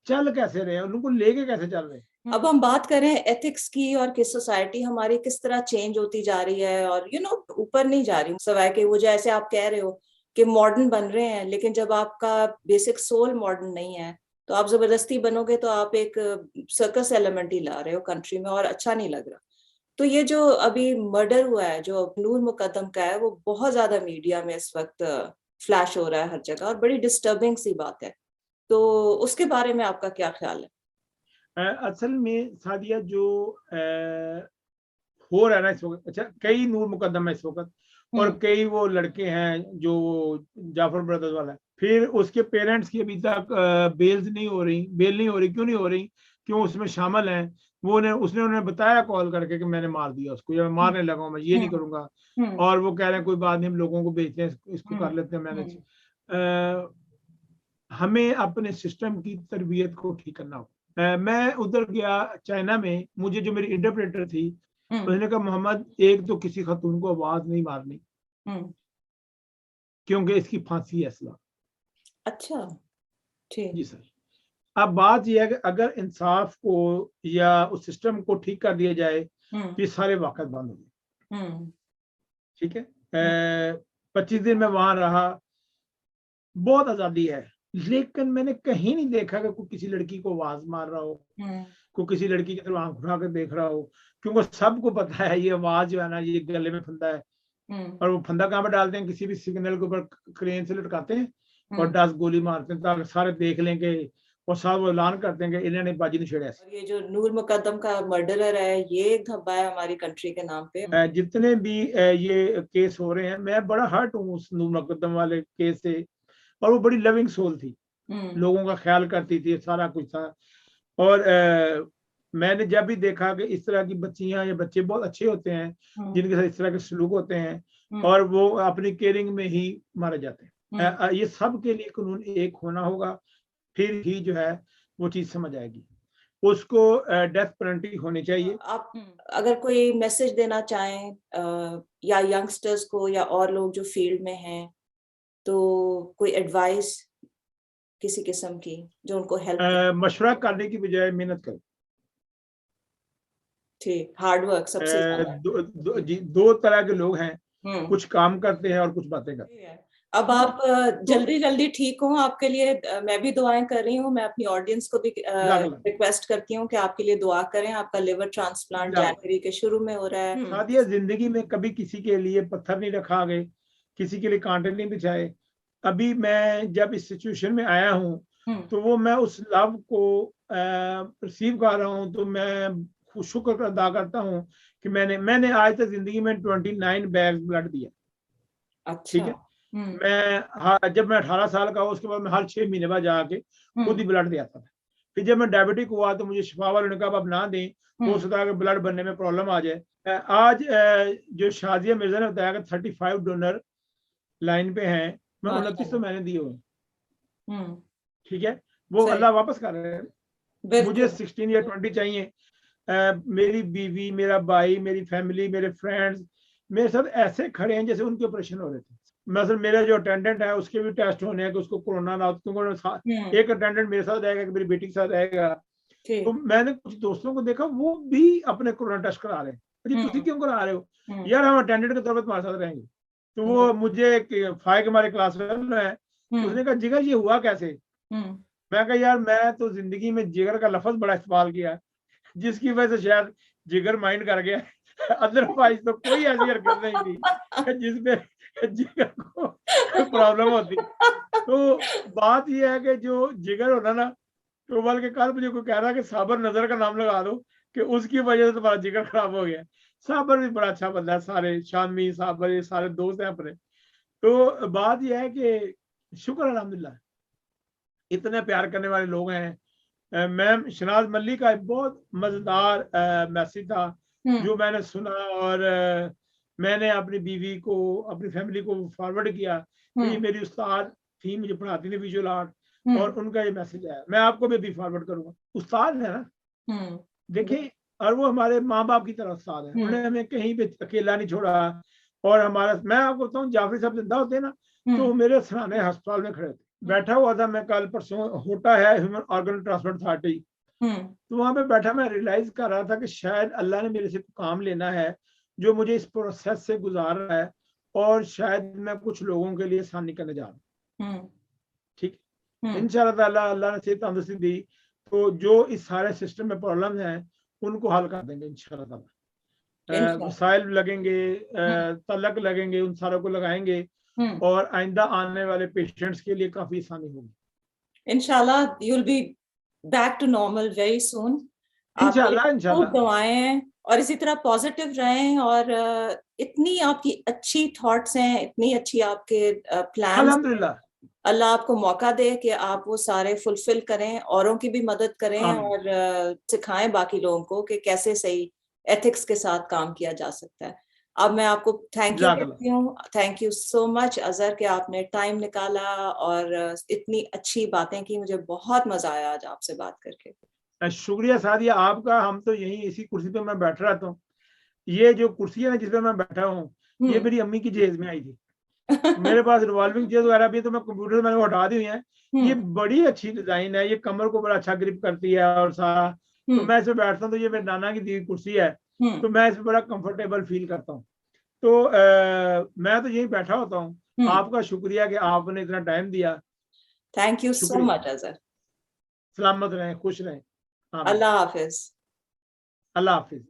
चल कैसे रहे हैं, उनको लेके कैसे चल रहे हैं। अब हम बात करें एथिक्स की और कि सोसाइटी हमारी किस तरह चेंज होती जा रही है और ऊपर नहीं जा रही, सवाए कि वो जैसे आप कह रहे हो कि मॉडर्न बन रहे हैं, लेकिन जब आपका बेसिक सोल मॉडर्न नहीं है तो आप जबरदस्ती बनोगे तो आप एक सर्कस एलिमेंट ही ला रहे हो कंट्री में और अच्छा नहीं लग रहा। तो ये जो अभी मर्डर हुआ है जो नूर मुकद्दम का है, वो बहुत ज्यादा मीडिया में इस वक्त फ्लैश हो रहा है हर जगह और बड़ी डिस्टर्बिंग सी बात है। तो उसके बारे में आपका क्या ख्याल है? असल में सादिया जो हो रहा है ना इस वक्त, अच्छा कई नूर मुकद्दम है इस वक्त, और कई वो लड़के हैं जो जाफर ब्रदर्स वाला है। फिर उसके पेरेंट्स की अभी तक बेल नहीं हो रही। क्यों नहीं हो रही? क्यों उसमें शामिल हैं वो ने उसने उन्हें बताया कॉल करके कि मैंने मार दिया उसको, या मैं मारने लगा हूं, मैं ये नहीं करूंगा। और वो कह रहे हैं कोई बात नहीं, हम लोगों को भेजते हैं, इसको कर लेते हैं मैनेज। हमें अपने सिस्टम की तरबियत को ठीक करना हो। मैं उधर गया चाइना में, मुझे जो मेरी इंटरप्रेटर थी उसने कहा मोहम्मद, एक तो किसी खातून को आवाज नहीं मारनी क्योंकि इसकी फांसी है असला। अच्छा, ठीक। जी सर। अब बात यह है कि अगर इंसाफ को या उस सिस्टम को ठीक कर दिया जाए तो ये सारे वाक़यात बंद हो गए। ठीक है। 25 दिन में वहां रहा, बहुत आजादी है, लेकिन मैंने कहीं नहीं देखा कि कोई किसी लड़की को आवाज मार रहा हो, कोई किसी लड़की की तरफ आंख उठा कर देख रहा हो, क्योंकि सबको पता है ये आवाज जो है ना, ये गले में फंदा है। और वो फंदा कहाँ पे डालते हैं? किसी भी सिग्नल के ऊपर क्रेन से लटकाते हैं और 10 गोली मारते हैं ताकि सारे देख लेंगे और साहब ऐलान करते हैं कि इन्होंने बाजी नहीं छेड़ा। और ये जो नूर मुकद्दम का मर्डरर है, ये एक धब्बा है हमारी कंट्री के नाम पे। जितने भी ये केस हो रहे हैं, मैं बड़ा हर्ट हूँ उस नूर मुकद्दम वाले केस से। और वो बड़ी लविंग सोल थी, लोगों का ख्याल करती थी, सारा कुछ था। और मैंने जब भी देखा कि इस तरह की बच्चियां या बच्चे बहुत अच्छे होते हैं जिनके साथ इस तरह के सलूक होते हैं और वो अपनी केयरिंग में ही मारे जाते हैं। ये सब के लिए कानून एक होना होगा, फिर ही जो है वो चीज समझ आएगी। उसको डेथ पेनल्टी होनी चाहिए। आप अगर कोई मैसेज देना चाहें या यंगस्टर्स को या और लोग जो फील्ड में हैं, तो कोई एडवाइस किसी किस्म की जो उनको हेल्प? मशवरा करने की बजाय मेहनत करो। ठीक, हार्ड वर्क सबसे ज्यादा। दो तरह के लोग हैं, कुछ काम करते हैं और कुछ बातें करते हैं। अब आप जल्दी जल्दी ठीक हो, आपके लिए मैं भी दुआएं कर रही हूँ। मैं अपनी ऑडियंस को भी रिक्वेस्ट करती हूँ कि आपके लिए दुआ करें। आपका लिवर ट्रांसप्लांट जनवरी के शुरू में हो रहा है। शादिया जिंदगी में कभी किसी के लिए पत्थर नहीं रखा गए, किसी के लिए कांटे नहीं बिछाए। अभी मैं जब इस सिचुएशन में आया हूँ तो वो मैं उस लव को रिसीव कर रहा हूँ, तो मैं शुक्र अदा करता हूँ कि मैंने आज तक जिंदगी में 29 बैग ब्लड दिया। अच्छा। ठीक है। जब मैं 18 साल का हुआ उसके बाद मैं हर 6 महीने बाद जाके खुद ही ब्लड दिया था। फिर जब मैं डायबिटिक हुआ तो मुझे शिफा वालों ने कहा अब ना दें, हो सकता है कि ब्लड बनने में प्रॉब्लम आ जाए। आज जो शाजिया मिर्जा ने बताया कि 35 डोनर लाइन पे हैं, मैं 29 तो मैंने दिए हुए। ठीक है, वो अल्लाह वापस कर रहे हैं। मुझे 16 या 20 चाहिए। मेरी बीवी, मेरा भाई, मेरी फैमिली, मेरे फ्रेंड्स मेरे साथ ऐसे खड़े हैं जैसे उनके ऑपरेशन हो रहे थे। मतलब मेरा जो अटेंडेंट है उसके भी टेस्ट होने हैं कि उसको कोरोना ना हो, क्योंकि एक अटेंडेंट मेरे साथ रहेगा, मेरी बेटी के साथ रहेगा। तो मैंने कुछ दोस्तों को देखा वो भी अपने कोरोना टेस्ट करा रहे हैं। तुम क्यों करा रहे हो? यार हम अटेंडेंट के तौर पर तुम्हारे साथ रहेंगे। तो वो मुझे फाइक हमारे क्लास में है, उसने कहा जिगर ये हुआ कैसे? मैं कहा यार मैं तो जिंदगी में जिगर का लफ्ज बड़ा इस्तेमाल किया जिसकी वजह से शायद जिगर माइंड कर गया। अदरवाइज तो कोई ऐसी हरकत नहीं थी जिसमें जिगर को प्रॉब्लम होती। तो बात यह है कि जो जिगर होना ना, तो बल्कि कल मुझे कोई कह रहा कि साबर नजर का नाम लगा दो कि उसकी वजह से तुम्हारा जिगर खराब हो गया। साबर भी बड़ा अच्छा बंदा है, सारे शामी साबर ये सारे दोस्त हैं अपने। तो बात यह है कि शुक्र अल्हम्दुलिल्लाह इतने प्यार करने वाले लोग हैं। मैम शनाज मल्लिक का एक बहुत मजेदार मैसेज था जो मैंने सुना और मैंने अपनी बीवी को, अपनी फैमिली को फॉरवर्ड किया। तो ये मेरी उस्ताद थी, मुझे पढ़ाती थी विजुअल आर्ट, और उनका ये मैसेज आया, मैं आपको भी फॉरवर्ड करूंगा। उस्ताद है ना, देखिए, और वो हमारे माँ बाप की तरह उस्ताद है, उन्होंने हमें कहीं पे अकेला नहीं छोड़ा। और हमारा, मैं आपको बताऊँ, जाफरी साहब जिंदा होते ना तो मेरे सराहने अस्पताल में खड़े थे। बैठा हुआ था मैं कल परसों, होटा है ह्यूमन ऑर्गन ट्रांसप्लांट अथॉरिटी, तो वहां पे बैठा मैं रियलाइज कर रहा था कि शायद अल्लाह ने मेरे से काम लेना है जो मुझे इस प्रोसेस से गुजार रहा है, और शायद मैं कुछ लोगों के लिए आसानी करने जा रहा हूँ। ठीक, इंशाअल्लाह ताला अल्लाह ने सेहत तंदुरुस्ती दी तो जो इस सारे सिस्टम में प्रॉब्लम है उनको हल कर देंगे इंशाअल्लाह ताला। वसाइल लगेंगे, तलक लगेंगे, उन सारों को लगाएंगे और आइंदा आने वाले पेशेंट्स के लिए काफी आसानी होगी। इंशाल्लाह you'll be back to normal very soon. इंशाल्लाह खूब इंशाल्लाह दुआएं और इसी तरह पॉजिटिव रहें और इतनी आपकी अच्छी थॉट्स हैं, इतनी अच्छी आपके प्लान्स। अल्हम्दुलिल्लाह अल्लाह आपको मौका दे कि आप वो सारे फुलफिल करें, औरों की भी मदद करें और सिखाएं बाकी लोगों को कि कैसे सही एथिक्स के साथ काम किया जा सकता है। अब मैं आपको थैंक यू कहती हूँ। Thank you so much Azhar कि आपने टाइम निकाला और इतनी अच्छी बातें की। मुझे बहुत मजा आया आज आपसे बात करके। शुक्रिया सादिया आपका। हम तो यही इसी कुर्सी पे मैं बैठ रहा था। ये जो कुर्सी है ना जिस पे मैं बैठा हूँ, ये मेरी अम्मी की जेज में आई थी। मेरे पास रिवॉल्विंग चेयर वगैरह भी है, तो मैं कंप्यूटर से मैंने वो हटा दी हुई है। ये बड़ी अच्छी डिजाइन है, ये कमर को बड़ा अच्छा ग्रिप करती है और सारा। तो मैं इसमें बैठता हूँ, तो ये मेरे नाना की दी हुई कुर्सी है, तो मैं इसमें बड़ा कंफर्टेबल फील करता हूँ। तो मैं तो यही बैठा होता हूँ। आपका शुक्रिया कि आपने इतना टाइम दिया। Thank you so much Azhar. सलामत रहें, खुश रहें। अल्लाह हाफिज। अल्लाह हाफिज।